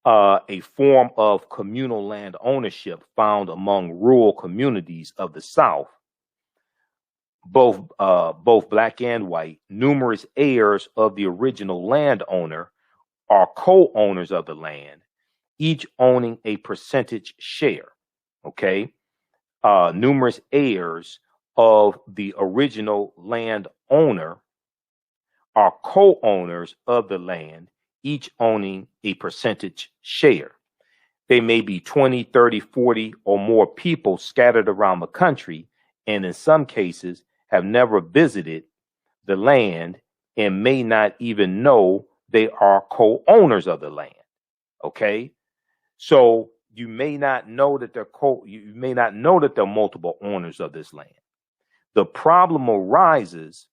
a form of communal land ownership found among rural communities of the South, both black and white, numerous heirs of the original landowner are co-owners of the land, each owning a percentage share. Okay, numerous heirs of the original landowner are co-owners of the land, each owning a percentage share. They may be 20, 30, 40 or more people scattered around the country, and in some cases have never visited the land and may not even know they are co-owners of the land. Okay, so you may not know that they're multiple owners of this land. The problem arises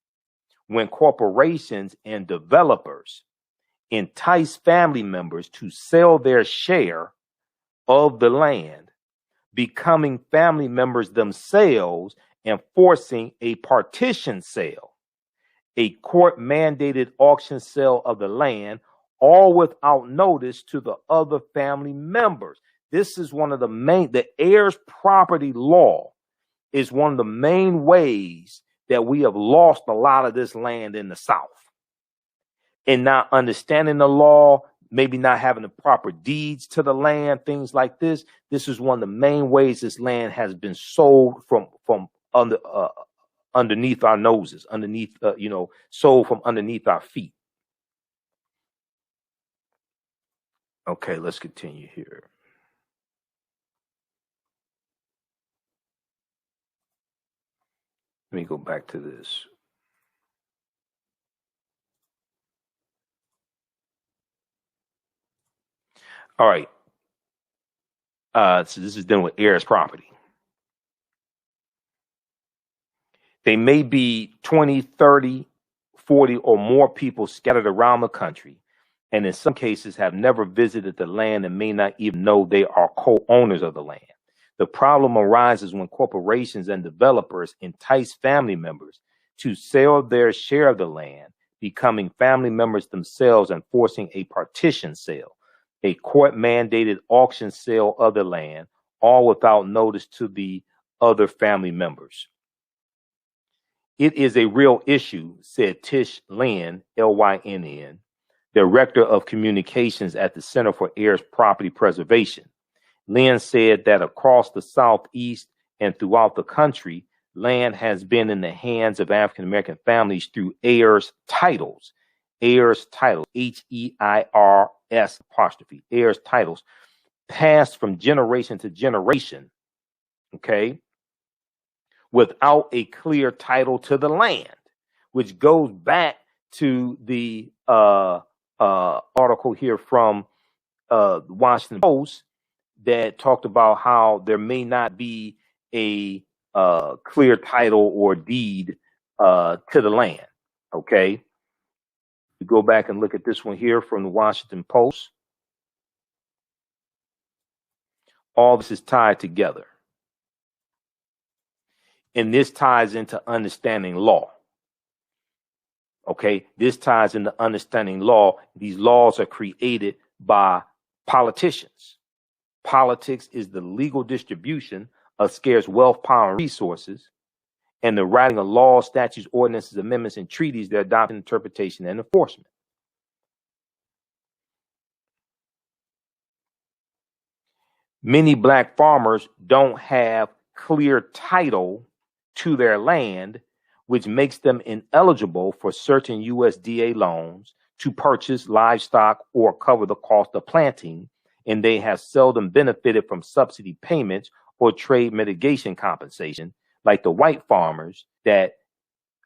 when corporations and developers entice family members to sell their share of the land, becoming family members themselves and forcing a partition sale, a court-mandated auction sale of the land, all without notice to the other family members. This is one of the heirs property law is one of the main ways that we have lost a lot of this land in the South. And not understanding the law, maybe not having the proper deeds to the land, things like this. This is one of the main ways this land has been sold from underneath our noses, sold from underneath our feet. Okay, let's continue here. Let me go back to this. All right. So this is dealing with heirs property. They may be 20, 30, 40 or more people scattered around the country, and in some cases have never visited the land and may not even know they are co-owners of the land. The problem arises when corporations and developers entice family members to sell their share of the land, becoming family members themselves and forcing a partition sale, a court-mandated auction sale of the land, all without notice to the other family members. It is a real issue, said Tish Lynn, L-Y-N-N, Director of Communications at the Center for Heirs Property Preservation. Lynn said that across the Southeast and throughout the country, land has been in the hands of African-American families through heirs titles, H-E-I-R-S apostrophe, heirs titles, passed from generation to generation, okay, without a clear title to the land, which goes back to the article here from the Washington Post that talked about how there may not be a clear title or deed to the land. Okay, we go back and look at this one here from the Washington Post. All this is tied together. And this ties into understanding law. Okay, this ties into understanding law. These laws are created by politicians. Politics is the legal distribution of scarce wealth, power, and resources, and the writing of laws, statutes, ordinances, amendments, and treaties, their adoption, interpretation, and enforcement. Many black farmers don't have clear title to their land, which makes them ineligible for certain USDA loans to purchase livestock or cover the cost of planting, and they have seldom benefited from subsidy payments or trade mitigation compensation, like the white farmers that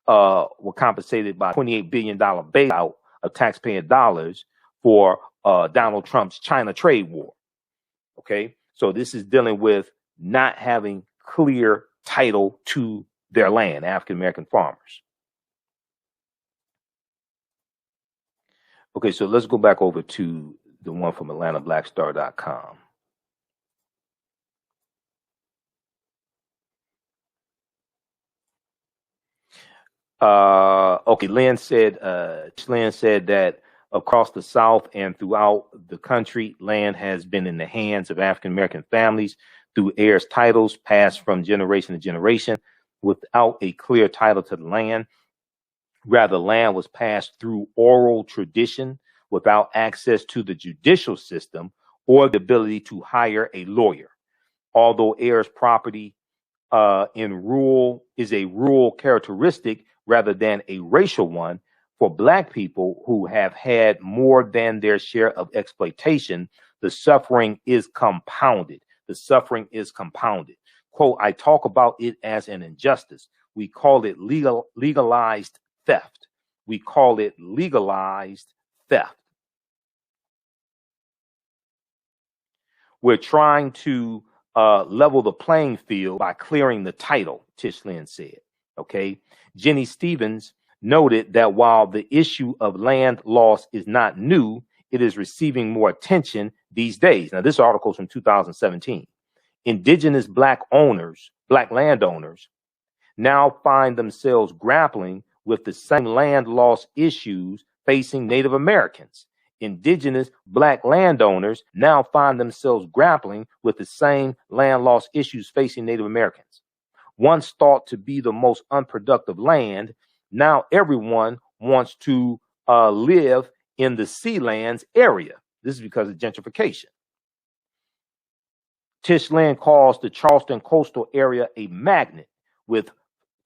were compensated by $28 billion bailout of taxpayer dollars for Donald Trump's China trade war. Okay, so this is dealing with not having clear title to their land, African-American farmers. Okay, so let's go back over to the one from AtlantaBlackStar.com. Okay, Lynn said that across the South and throughout the country, land has been in the hands of African-American families through heirs titles passed from generation to generation without a clear title to the land. Rather, land was passed through oral tradition without access to the judicial system or the ability to hire a lawyer. Although heirs property is a rural characteristic rather than a racial one, for Black people who have had more than their share of exploitation, the suffering is compounded. The suffering is compounded. Quote, I talk about it as an injustice. We call it legalized theft. We call it legalized theft. We're trying to level the playing field by clearing the title, Tish Lynn said. Okay. Jenny Stevens noted that while the issue of land loss is not new, it is receiving more attention these days. Now, this article is from 2017. Indigenous Black landowners now find themselves grappling with the same land loss issues facing Native Americans. Indigenous Black landowners now find themselves grappling with the same land loss issues facing Native Americans. Once thought to be the most unproductive land, now everyone wants to live in the Sealands area. This is because of gentrification. Tish Lynn calls the Charleston coastal area a magnet with,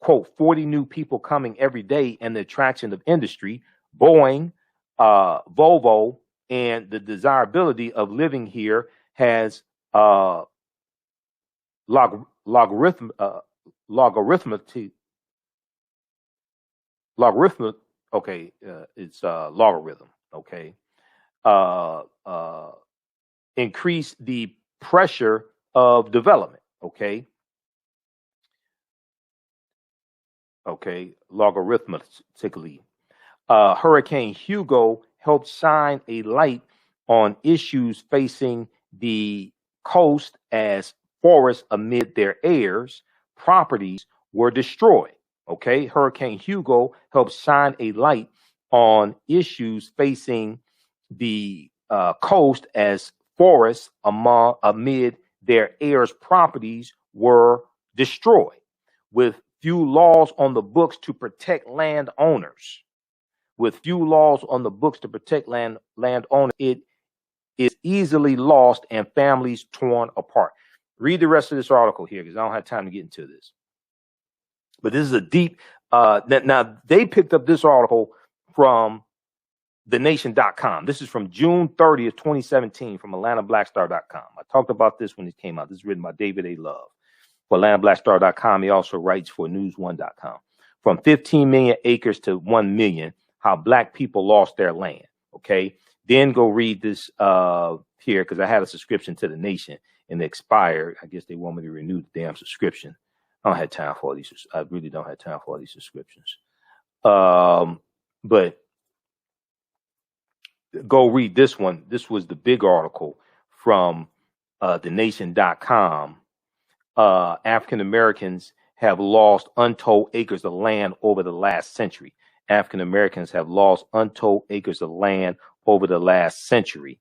quote, 40 new people coming every day and the attraction of industry, Boeing, Volvo, and the desirability of living here has logarithmic. Okay, it's logarithm. Okay, increase the pressure of development. Okay, logarithmically. Hurricane Hugo helped shine a light on issues facing the coast as forests amid their heirs properties were destroyed. Okay, Hurricane Hugo helped shine a light on issues facing the coast as forests amid their heirs properties were destroyed. With few laws on the books to protect landowners, it is easily lost and families torn apart. Read the rest of this article here because I don't have time to get into this. But this is a deep, now they picked up this article from TheNation.com. This is from June 30th, 2017 from AtlantaBlackStar.com. I talked about this when it came out. This is written by David A. Love for AtlantaBlackStar.com. He also writes for News1.com. From 15 million acres to 1 million, how black people lost their land. Okay. Then go read this here because I had a subscription to The Nation and it expired. I guess they want me to renew the damn subscription. I don't have time for all these. I really don't have time for all these subscriptions. But go read this one. This was the big article from TheNation.com. African Americans have lost untold acres of land over the last century. African Americans have lost untold acres of land over the last century.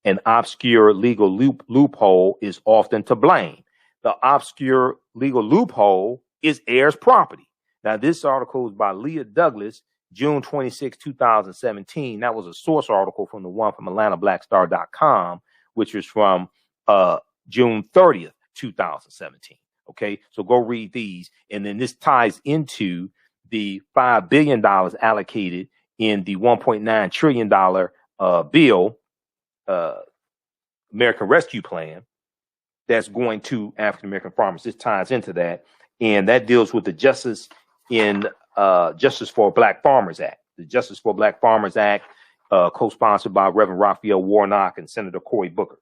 An obscure legal loophole is often to blame. The obscure legal loophole is heirs property. Now, this article is by Leah Douglas, June 26, 2017. That was a source article from the one from AtlantaBlackStar.com, which was from June 30th, 2017. Okay, so go read these. And then this ties into the $5 billion allocated in the $1.9 trillion bill, American Rescue Plan, that's going to African American farmers. This ties into that, and that deals with the Justice for Black Farmers Act. The Justice for Black Farmers Act, co-sponsored by Reverend Raphael Warnock and Senator Cory Booker.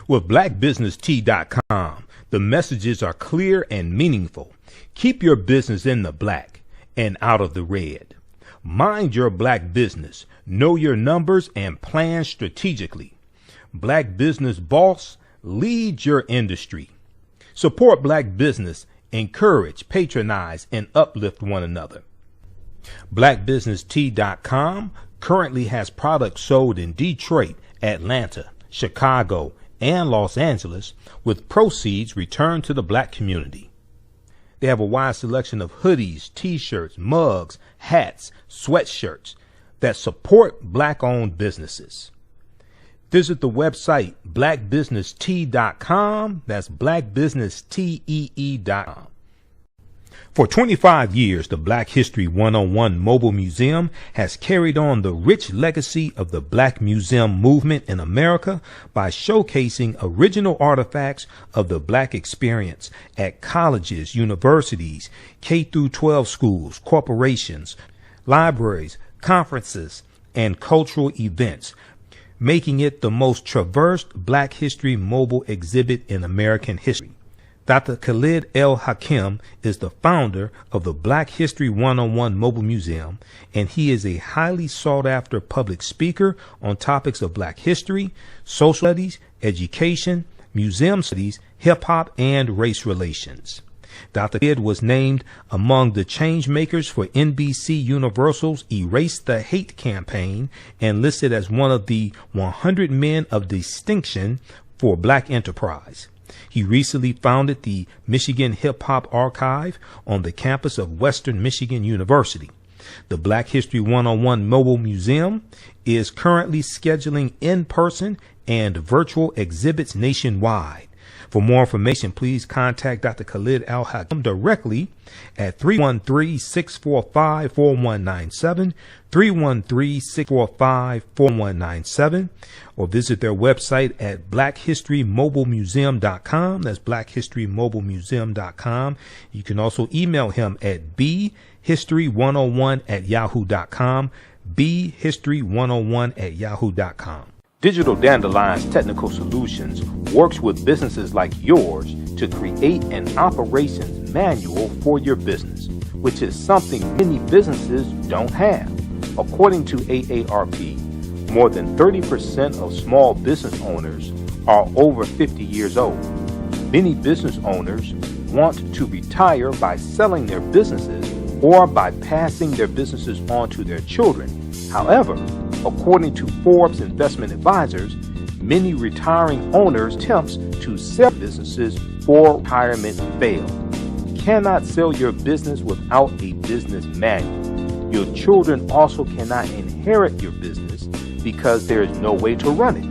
With BlackBusinessT.com, the messages are clear and meaningful. Keep your business in the black and out of the red. Mind your black business, know your numbers, and plan strategically. Black Business Boss, lead your industry. Support black business, encourage, patronize, and uplift one another. BlackBusinessT.com currently has products sold in Detroit, Atlanta, Chicago, and Los Angeles, with proceeds returned to the black community. They have a wide selection of hoodies, t-shirts, mugs, hats, sweatshirts that support black-owned businesses. Visit the website blackbusinesstee.com. That's blackbusinesstee.com. For 25 years, the Black History 101 Mobile Museum has carried on the rich legacy of the Black Museum movement in America by showcasing original artifacts of the Black experience at colleges, universities, K-12 schools, corporations, libraries, conferences, and cultural events, making it the most traversed Black History mobile exhibit in American history. Dr. Khalid El Hakim is the founder of the Black History 101 Mobile Museum, and he is a highly sought-after public speaker on topics of Black history, social studies, education, museum studies, hip-hop, and race relations. Dr. Khalid was named among the change makers for NBC Universal's Erase the Hate campaign and listed as one of the 100 men of distinction for Black enterprise. He recently founded the Michigan Hip Hop Archive on the campus of Western Michigan University. The Black History 101 Mobile Museum is currently scheduling in-person and virtual exhibits nationwide. For more information, please contact Dr. Khalid El Hakim directly at 313-645-4197, 313-645-4197, or visit their website at blackhistorymobilemuseum.com. That's blackhistorymobilemuseum.com. You can also email him at bhistory101@yahoo.com, bhistory101@yahoo.com. Digital Dandelions Technical Solutions works with businesses like yours to create an operations manual for your business, which is something many businesses don't have. According to AARP, more than 30% of small business owners are over 50 years old. Many business owners want to retire by selling their businesses or by passing their businesses on to their children. However, according to Forbes Investment Advisors, many retiring owners attempts to sell businesses for retirement fail. You cannot sell your business without a business manual. Your children also cannot inherit your business because there is no way to run it.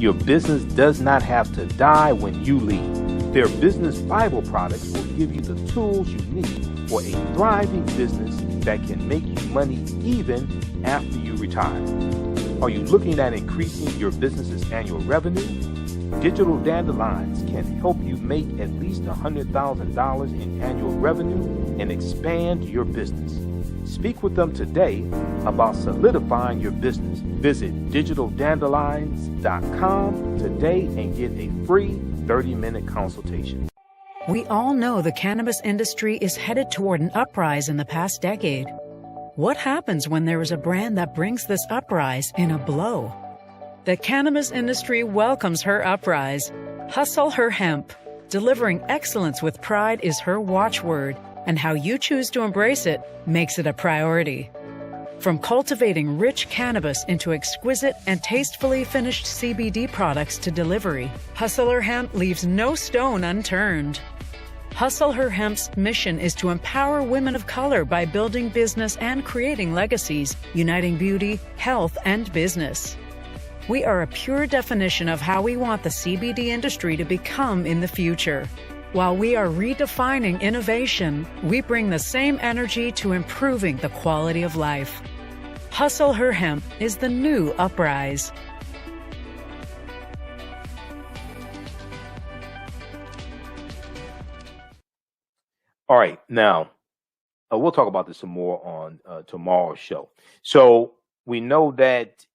Your business does not have to die when you leave. Their business Bible products will give you the tools you need for a thriving business that can make you money even after you retire. Are you looking at increasing your business's annual revenue? Digital Dandelions can help you make at least $100,000 in annual revenue and expand your business. Speak with them today about solidifying your business. Visit DigitalDandelions.com today and get a free 30-minute consultation. We all know the cannabis industry is headed toward an uprise in the past decade. What happens when there is a brand that brings this uprise in a blow? The cannabis industry welcomes her uprise. Hustle Her Hemp. Delivering excellence with pride is her watchword, and how you choose to embrace it makes it a priority. From cultivating rich cannabis into exquisite and tastefully finished CBD products to delivery, Hustle Her Hemp leaves no stone unturned. Hustle Her Hemp's mission is to empower women of color by building business and creating legacies, uniting beauty, health, and business. We are a pure definition of how we want the CBD industry to become in the future. While we are redefining innovation, we bring the same energy to improving the quality of life. Hustle Her Hemp is the new uprise. All right, now we'll talk about this some more on tomorrow's show. So we know that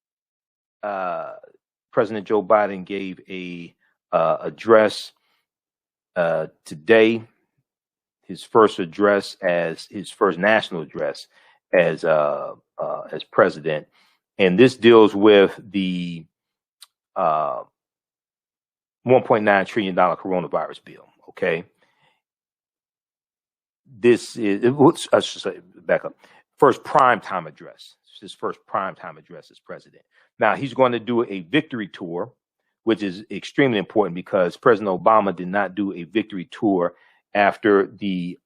President Joe Biden gave a address today, his first national address as president, and this deals with the $1.9 trillion coronavirus bill. Okay. This is, I should say, back up. First primetime address. His first primetime address as president. Now he's going to do a victory tour, which is extremely important because President Obama did not do a victory tour after the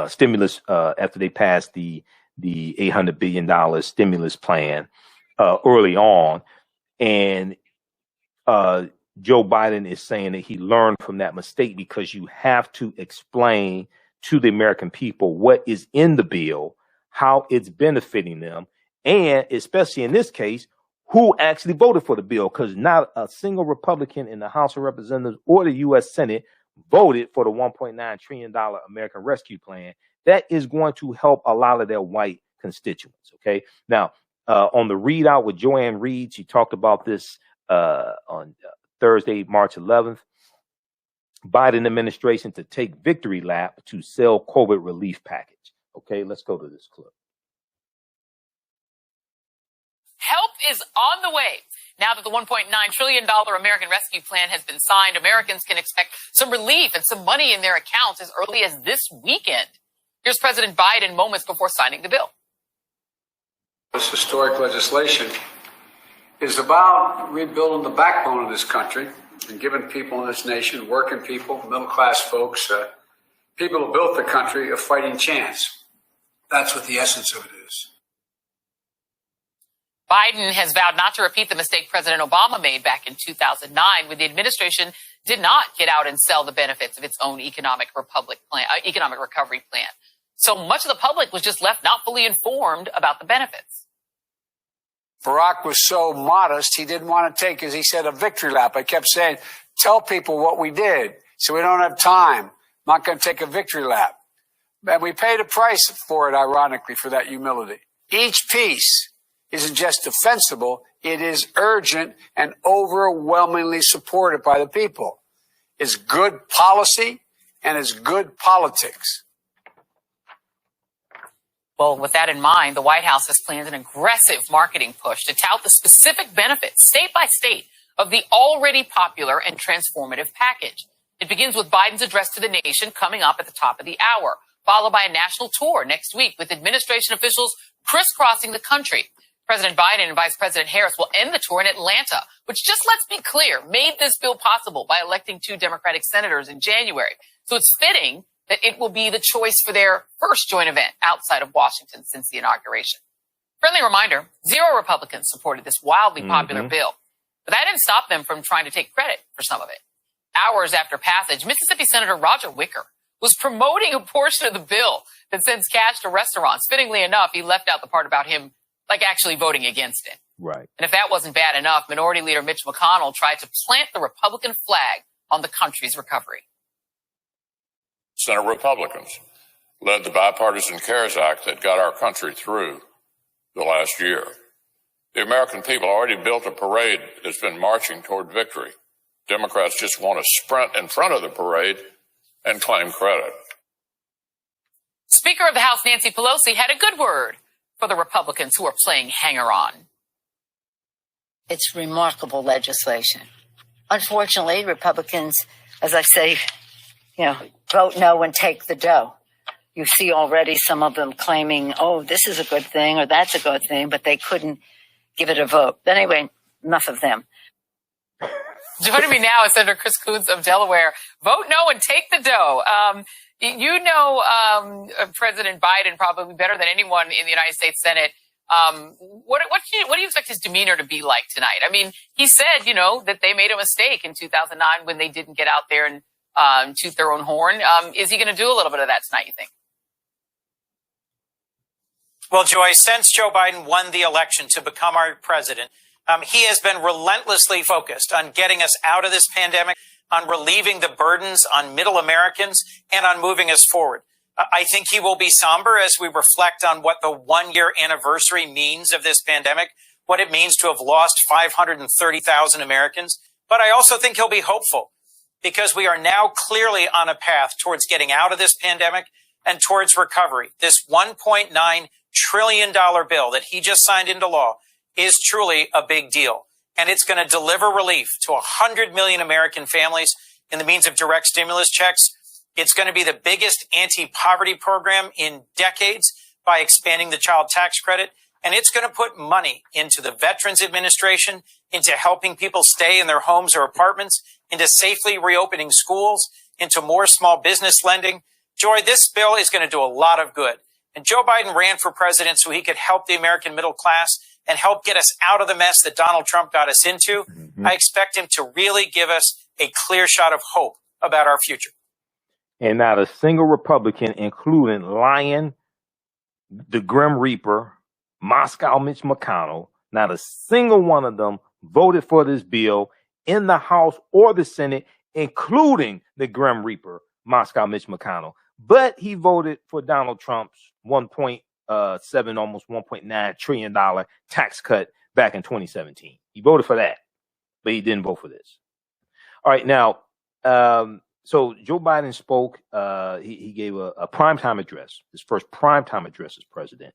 stimulus, after they passed the $800 billion stimulus plan early on, and Joe Biden is saying that he learned from that mistake because you have to explain to the American people what is in the bill, how it's benefiting them, and especially in this case, who actually voted for the bill, because not a single Republican in the House of Representatives or the U.S. Senate voted for the $1.9 trillion American Rescue Plan. That is going to help a lot of their white constituents. Okay. Now, on the readout with Joanne Reed, she talked about this on Thursday, March 11th. Biden administration to take victory lap to sell COVID relief package. Okay, let's go to this clip. Help is on the way. Now that the $1.9 trillion American Rescue Plan has been signed, Americans can expect some relief and some money in their accounts as early as this weekend. Here's President Biden moments before signing the bill. This historic legislation is about rebuilding the backbone of this country and giving people in this nation, working people, middle-class folks, people who built the country, a fighting chance. That's what the essence of it is. Biden has vowed not to repeat the mistake President Obama made back in 2009 when the administration did not get out and sell the benefits of its own economic recovery plan. So much of the public was just left not fully informed about the benefits. Barack was so modest, he didn't want to take, as he said, a victory lap. I kept saying, tell people what we did. So we don't have time. I'm not going to take a victory lap. And we paid a price for it, ironically, for that humility. Each piece isn't just defensible, it is urgent and overwhelmingly supported by the people. It's good policy and it's good politics. Well, with that in mind, the White House has planned an aggressive marketing push to tout the specific benefits, state by state, of the already popular and transformative package. It begins with Biden's address to the nation coming up at the top of the hour, followed by a national tour next week with administration officials crisscrossing the country. President Biden and Vice President Harris will end the tour in Atlanta, which, just let's be clear, made this bill possible by electing 2 Democratic senators in January. So it's fitting that it will be the choice for their first joint event outside of Washington since the inauguration. Friendly reminder, 0 Republicans supported this wildly popular bill, but that didn't stop them from trying to take credit for some of it. Hours after passage, Mississippi Senator Roger Wicker was promoting a portion of the bill that sends cash to restaurants. Fittingly enough, he left out the part about him actually voting against it. Right. And if that wasn't bad enough, Minority Leader Mitch McConnell tried to plant the Republican flag on the country's recovery. Senate Republicans led the bipartisan CARES Act that got our country through the last year. The American people already built a parade that's been marching toward victory. Democrats just want to sprint in front of the parade and claim credit. Speaker of the House Nancy Pelosi had a good word for the Republicans who are playing hanger-on. It's remarkable legislation. Unfortunately, Republicans, as I say, vote no and take the dough. You see already some of them claiming, oh, this is a good thing or that's a good thing, but they couldn't give it a vote. But anyway, enough of them. Joining me now is Senator Chris Coons of Delaware. Vote no and take the dough. President Biden probably better than anyone in the United States Senate. What do you expect his demeanor to be like tonight? I mean, he said, that they made a mistake in 2009 when they didn't get out there and toot their own horn. Is he going to do a little bit of that tonight, you think? Well, Joy, since Joe Biden won the election to become our president, he has been relentlessly focused on getting us out of this pandemic, on relieving the burdens on middle Americans, and on moving us forward. I think he will be somber as we reflect on what the 1-year anniversary means of this pandemic, what it means to have lost 530,000 Americans. But I also think he'll be hopeful because we are now clearly on a path towards getting out of this pandemic and towards recovery. This $1.9 trillion bill that he just signed into law is truly a big deal. And it's going to deliver relief to 100 million American families in the means of direct stimulus checks. It's going to be the biggest anti-poverty program in decades by expanding the child tax credit. And it's going to put money into the Veterans Administration, into helping people stay in their homes or apartments, into safely reopening schools, into more small business lending. Joy, this bill is going to do a lot of good. And Joe Biden ran for president so he could help the American middle class and help get us out of the mess that Donald Trump got us into. I expect him to really give us a clear shot of hope about our future. And not a single Republican, including Lion, the Grim Reaper, Moscow Mitch McConnell, not a single one of them voted for this bill in the House or the Senate, including the Grim Reaper, Moscow Mitch McConnell. But he voted for Donald Trump's 1.7, almost $1.9 trillion tax cut back in 2017. He voted for that, but he didn't vote for this. All right, now, so Joe Biden spoke. He gave a primetime address, his first primetime address as president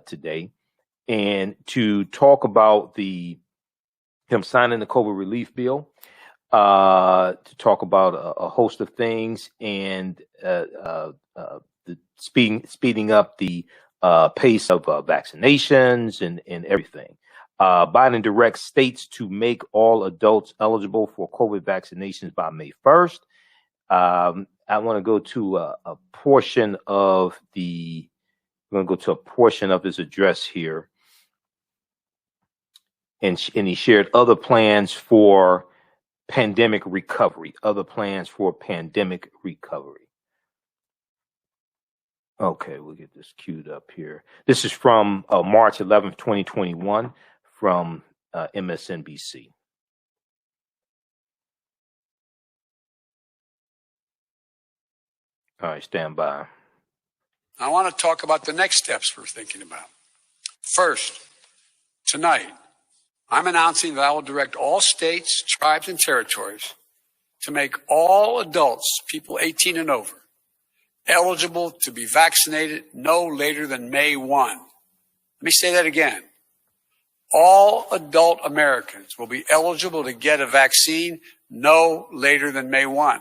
today, and to talk about him signing the COVID relief bill, to talk about a host of things, and speeding up the pace of vaccinations and everything. Biden directs states to make all adults eligible for COVID vaccinations by May 1st. I want to go to a portion of his address here, and he shared other plans for pandemic recovery. Okay, we'll get this queued up here. This is from March 11th, 2021, from MSNBC. All right, stand by. I want to talk about the next steps we're thinking about. First, tonight, I'm announcing that I will direct all states, tribes, and territories to make all adults, people 18 and over, eligible to be vaccinated no later than May 1. Let me say that again. All adult Americans will be eligible to get a vaccine no later than May 1.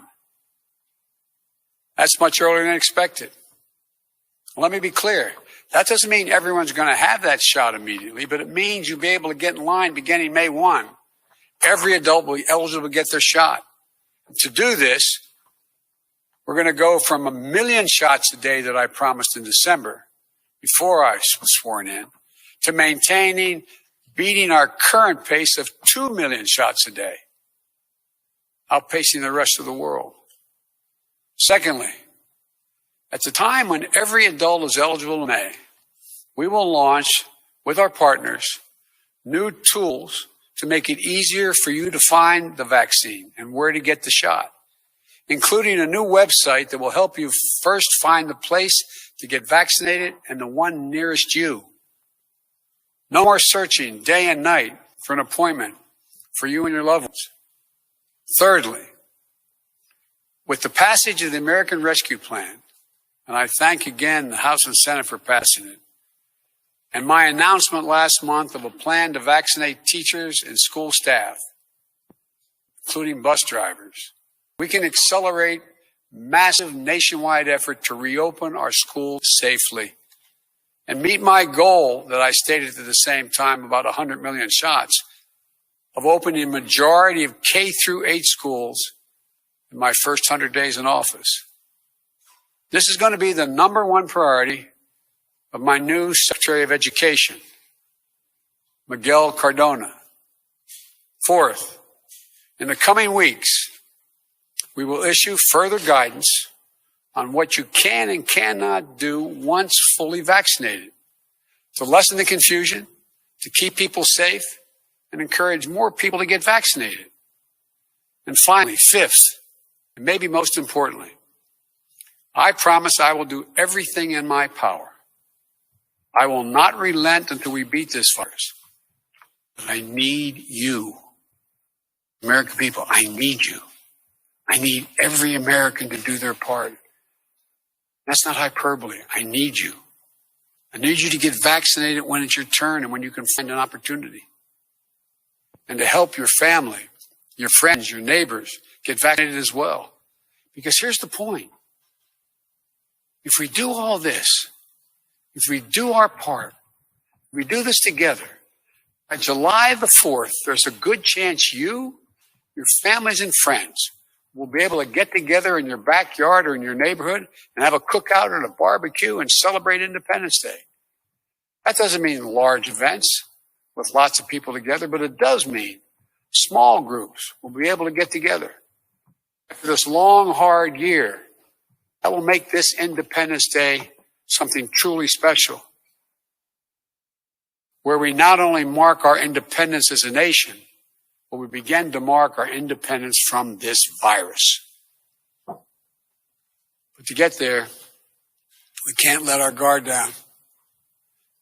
That's much earlier than expected. Let me be clear. That doesn't mean everyone's going to have that shot immediately, but it means you'll be able to get in line beginning May 1. Every adult will be eligible to get their shot. To do this, we're going to go from 1 million shots a day that I promised in December, before I was sworn in, to beating our current pace of 2 million shots a day, outpacing the rest of the world. Secondly, at the time when every adult is eligible in May, we will launch, with our partners, new tools to make it easier for you to find the vaccine and where to get the shot, including a new website that will help you first find the place to get vaccinated and the one nearest you. No more searching day and night for an appointment for you and your loved ones. Thirdly, with the passage of the American Rescue Plan, and I thank again the House and Senate for passing it, and my announcement last month of a plan to vaccinate teachers and school staff, including bus drivers, we can accelerate massive nationwide effort to reopen our schools safely and meet my goal that I stated at the same time, about 100 million shots, of opening a majority of K through 8 schools in my first 100 days in office. This is going to be the #1 priority of my new Secretary of Education, Miguel Cardona. Fourth, in the coming weeks, we will issue further guidance on what you can and cannot do once fully vaccinated, to lessen the confusion, to keep people safe, and encourage more people to get vaccinated. And finally, fifth, and maybe most importantly, I promise I will do everything in my power. I will not relent until we beat this virus. But I need you. American people, I need you. I need every American to do their part. That's not hyperbole. I need you. I need you to get vaccinated when it's your turn and when you can find an opportunity. And to help your family, your friends, your neighbors get vaccinated as well. Because here's the point. If we do all this, if we do our part, if we do this together, by July the 4th, there's a good chance you, your families and friends will be able to get together in your backyard or in your neighborhood and have a cookout or a barbecue and celebrate Independence Day. That doesn't mean large events with lots of people together, but it does mean small groups will be able to get together. After this long, hard year, that will make this Independence Day something truly special, where we not only mark our independence as a nation, but we begin to mark our independence from this virus. But to get there, we can't let our guard down.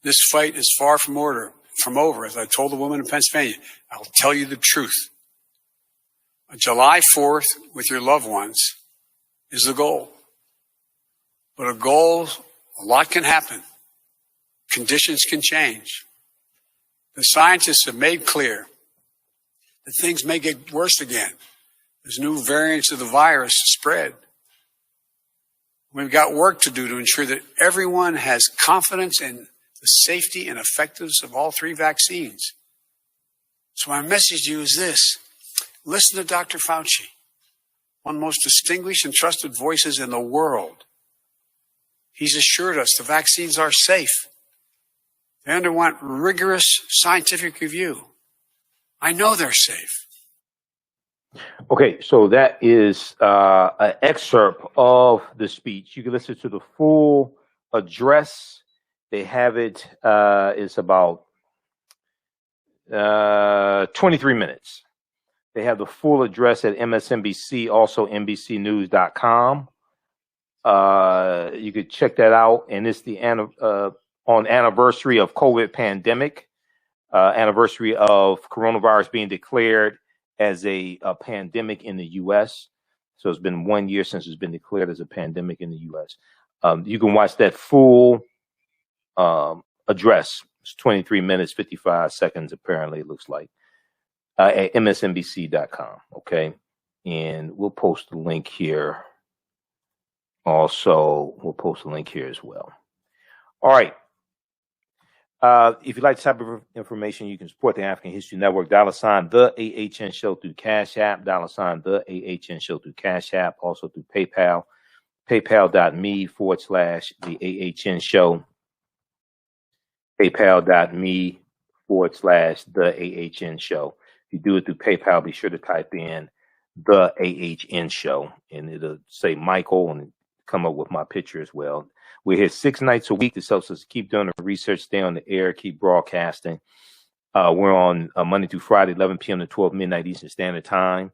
This fight is far from over. As I told the woman in Pennsylvania, I'll tell you the truth. On July 4th, with your loved ones, is the goal. But a lot can happen. Conditions can change. The scientists have made clear that things may get worse again as new variants of the virus spread. We've got work to do to ensure that everyone has confidence in the safety and effectiveness of all 3 vaccines. So my message to you is this. Listen to Dr. Fauci, one of the most distinguished and trusted voices in the world. He's assured us the vaccines are safe. They underwent rigorous scientific review. I know they're safe. Okay, so that is an excerpt of the speech. You can listen to the full address. They have it. It's about 23 minutes. They have the full address at MSNBC, also NBCnews.com. You could check that out, and it's on on anniversary of COVID pandemic, anniversary of coronavirus being declared as a pandemic in the U.S. So it's been 1 year since it's been declared as a pandemic in the U.S. You can watch that full address. It's 23 minutes, 55 seconds, apparently, it looks like, at msnbc.com. Okay. And we'll post the link here. Also, we'll post a link here as well. All right. If you'd like this type of information, you can support the African History Network, $, the AHN Show through Cash App, $, the AHN Show through Cash App, also through PayPal, paypal.me/the AHN Show, paypal.me/the AHN Show. If you do it through PayPal, be sure to type in the AHN Show, and it'll say Michael and come up with my picture as well. We're here 6 nights a week. This helps us keep doing the research, stay on the air, keep broadcasting. We're on Monday through Friday, 11 p.m. to 12 midnight Eastern Standard Time.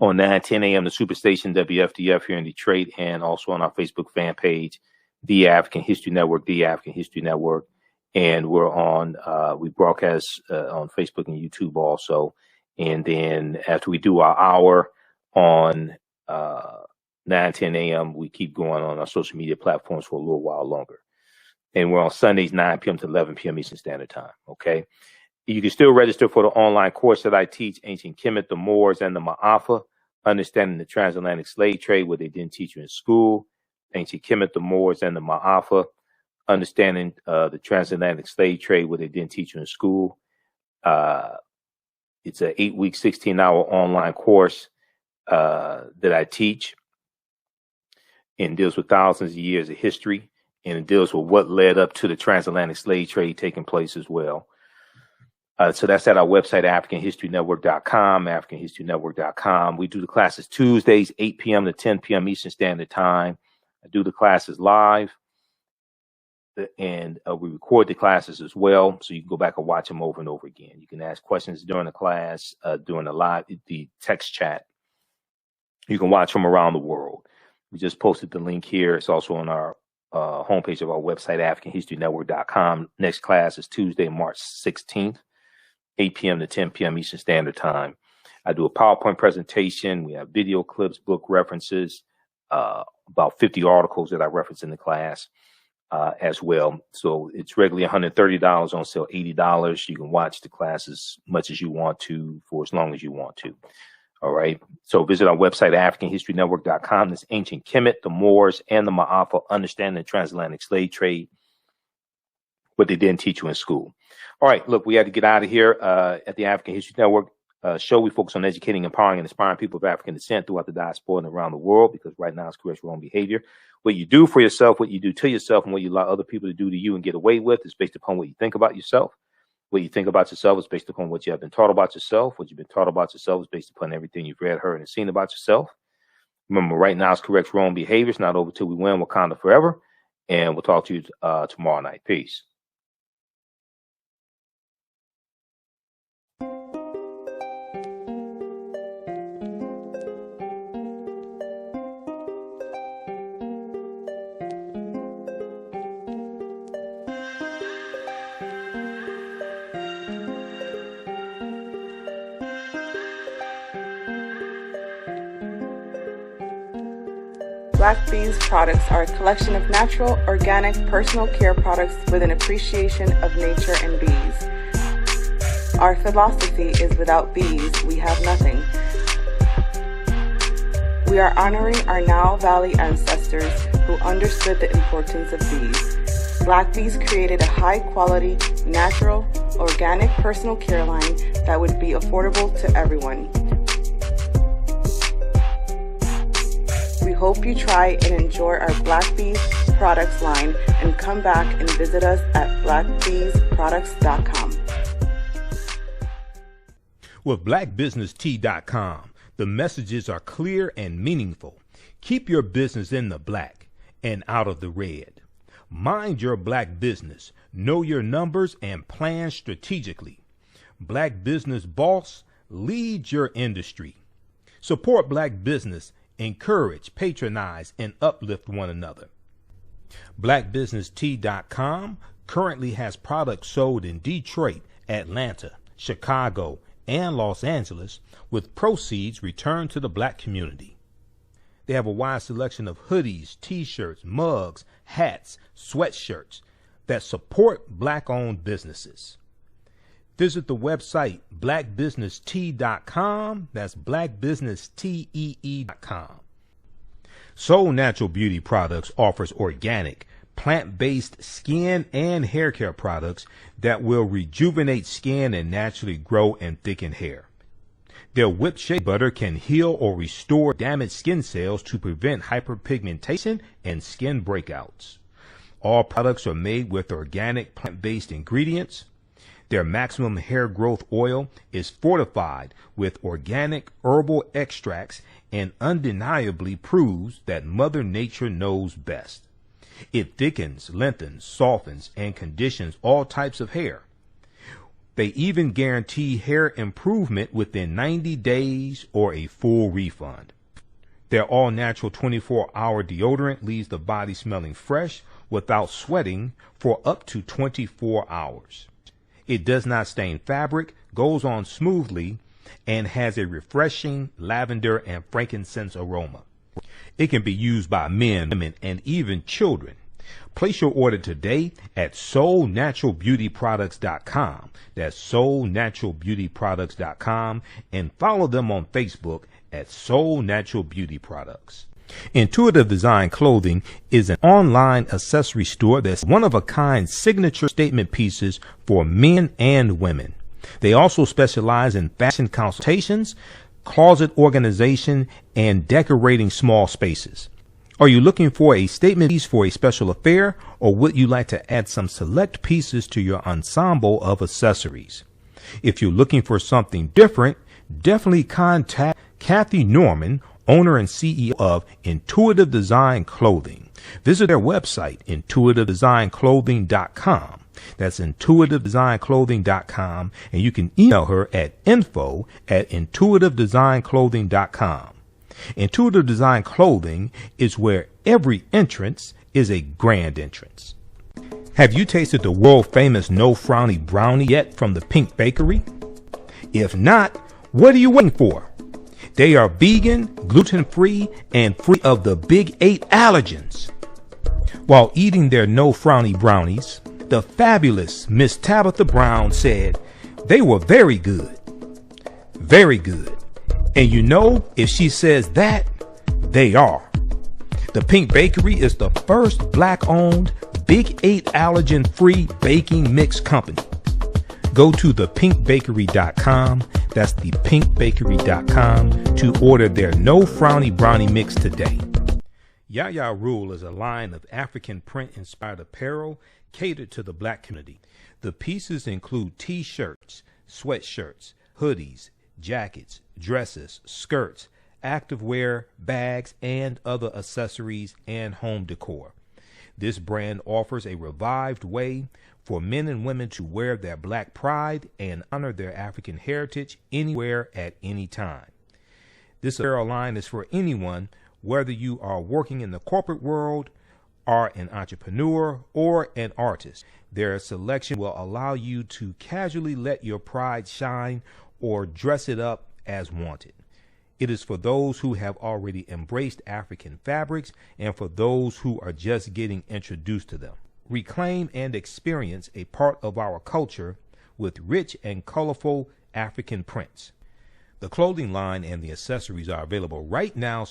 On 9:10 a.m. the Superstation WFDF here in Detroit, and also on our Facebook fan page, The African History Network, The African History Network. And we're on, we broadcast on Facebook and YouTube also. And then after we do our hour on 9:10 a.m., we keep going on our social media platforms for a little while longer. And we're on Sundays, 9 p.m. to 11 p.m. Eastern Standard Time. Okay. You can still register for the online course that I teach, Ancient Kemet, the Moors, and the Ma'afa, Understanding the Transatlantic Slave Trade, what they didn't teach you in school. Ancient Kemet, the Moors, and the Ma'afa, Understanding the Transatlantic Slave Trade, what they didn't teach you in school. It's an 8-week, 16-hour online course that I teach, and deals with thousands of years of history, and it deals with what led up to the transatlantic slave trade taking place as well. So that's at our website, AfricanHistoryNetwork.com, AfricanHistoryNetwork.com. We do the classes Tuesdays, 8 p.m. to 10 p.m. Eastern Standard Time. I do the classes live, and we record the classes as well, so you can go back and watch them over and over again. You can ask questions during the class, during the text chat. You can watch from around the world. We just posted the link here. It's also on our homepage of our website, AfricanHistoryNetwork.com. Next class is Tuesday, March 16th, 8 p.m. to 10 p.m. Eastern Standard Time. I do a PowerPoint presentation. We have video clips, book references, about 50 articles that I reference in the class as well. So it's regularly $130, on sale $80. You can watch the class as much as you want to for as long as you want to. All right. So visit our website, AfricanHistoryNetwork.com. This Ancient Kemet, the Moors, and the Ma'afa, Understanding the Transatlantic Slave Trade, what they didn't teach you in school. All right. Look, we had to get out of here at the African History Network show. We focus on educating, empowering, and inspiring people of African descent throughout the diaspora and around the world, because right now it's correct wrong behavior. What you do for yourself, what you do to yourself, and what you allow other people to do to you and get away with is based upon what you think about yourself. What you think about yourself is based upon what you have been taught about yourself. What you've been taught about yourself is based upon everything you've read, heard, and seen about yourself. Remember, right now it's correct wrong behavior. It's not over till we win. Wakanda forever. And we'll talk to you tomorrow night. Peace. Black Bees products are a collection of natural, organic, personal care products with an appreciation of nature and bees. Our philosophy is without bees, we have nothing. We are honoring our Nile Valley ancestors who understood the importance of bees. Black Bees created a high-quality, natural, organic personal care line that would be affordable to everyone. We hope you try and enjoy our Black Bees products line and come back and visit us at blackbeesproducts.com. With blackbusinesstea.com, the messages are clear and meaningful. Keep your business in the black and out of the red. Mind your black business, know your numbers, and plan strategically. Black Business Boss, lead your industry. Support black business. Encourage, patronize, and uplift one another. BlackBusinessTea.com currently has products sold in Detroit, Atlanta, Chicago, and Los Angeles, with proceeds returned to the black community. They have a wide selection of hoodies, t-shirts, mugs, hats, sweatshirts that support black-owned businesses. Visit the website blackbusinesstee.com. That's blackbusinesstee.com. Soul Natural Beauty Products offers organic, plant-based skin and hair care products that will rejuvenate skin and naturally grow and thicken hair. Their whipped shea butter can heal or restore damaged skin cells to prevent hyperpigmentation and skin breakouts. All products are made with organic plant-based ingredients. Their maximum hair growth oil is fortified with organic herbal extracts and undeniably proves that Mother Nature knows best. It thickens, lengthens, softens, and conditions all types of hair. They even guarantee hair improvement within 90 days or a full refund. Their all-natural 24-hour deodorant leaves the body smelling fresh without sweating for up to 24 hours. It does not stain fabric, goes on smoothly, and has a refreshing lavender and frankincense aroma. It can be used by men, women, and even children. Place your order today at soulnaturalbeautyproducts.com. That's soulnaturalbeautyproducts.com, and follow them on Facebook at Soul Natural Beauty Products. Intuitive Design Clothing is an online accessory store that's one-of-a-kind signature statement pieces for men and women. They also specialize in fashion consultations, closet organization, and decorating small spaces. Are you looking for a statement piece for a special affair, or would you like to add some select pieces to your ensemble of accessories? If you're looking for something different, definitely contact Kathy Norman, owner and CEO of Intuitive Design Clothing. Visit their website, intuitivedesignClothing.com. That's intuitivedesignClothing.com, and you can email her at info@intuitivedesignClothing.com. Intuitive Design Clothing is where every entrance is a grand entrance. Have you tasted the world famous No Frowny Brownie yet from the Pink Bakery? If not, what are you waiting for? They are vegan, gluten-free, and free of the big 8 allergens. While eating their No Frowny Brownies, the fabulous Miss Tabitha Brown said they were very good. Very good. And you know, if she says that, they are. The Pink Bakery is the first black-owned, big 8 allergen-free baking mix company. Go to thepinkbakery.com, that's thepinkbakery.com, to order their No Frowny Brownie Mix today. Yaya Rule is a line of African print-inspired apparel catered to the black community. The pieces include t-shirts, sweatshirts, hoodies, jackets, dresses, skirts, activewear, bags, and other accessories and home decor. This brand offers a revived way for men and women to wear their black pride and honor their African heritage anywhere at any time. This apparel line is for anyone, whether you are working in the corporate world, are an entrepreneur, or an artist. Their selection will allow you to casually let your pride shine or dress it up as wanted. It is for those who have already embraced African fabrics and for those who are just getting introduced to them. Reclaim and experience a part of our culture with rich and colorful African prints. The clothing line and the accessories are available right now.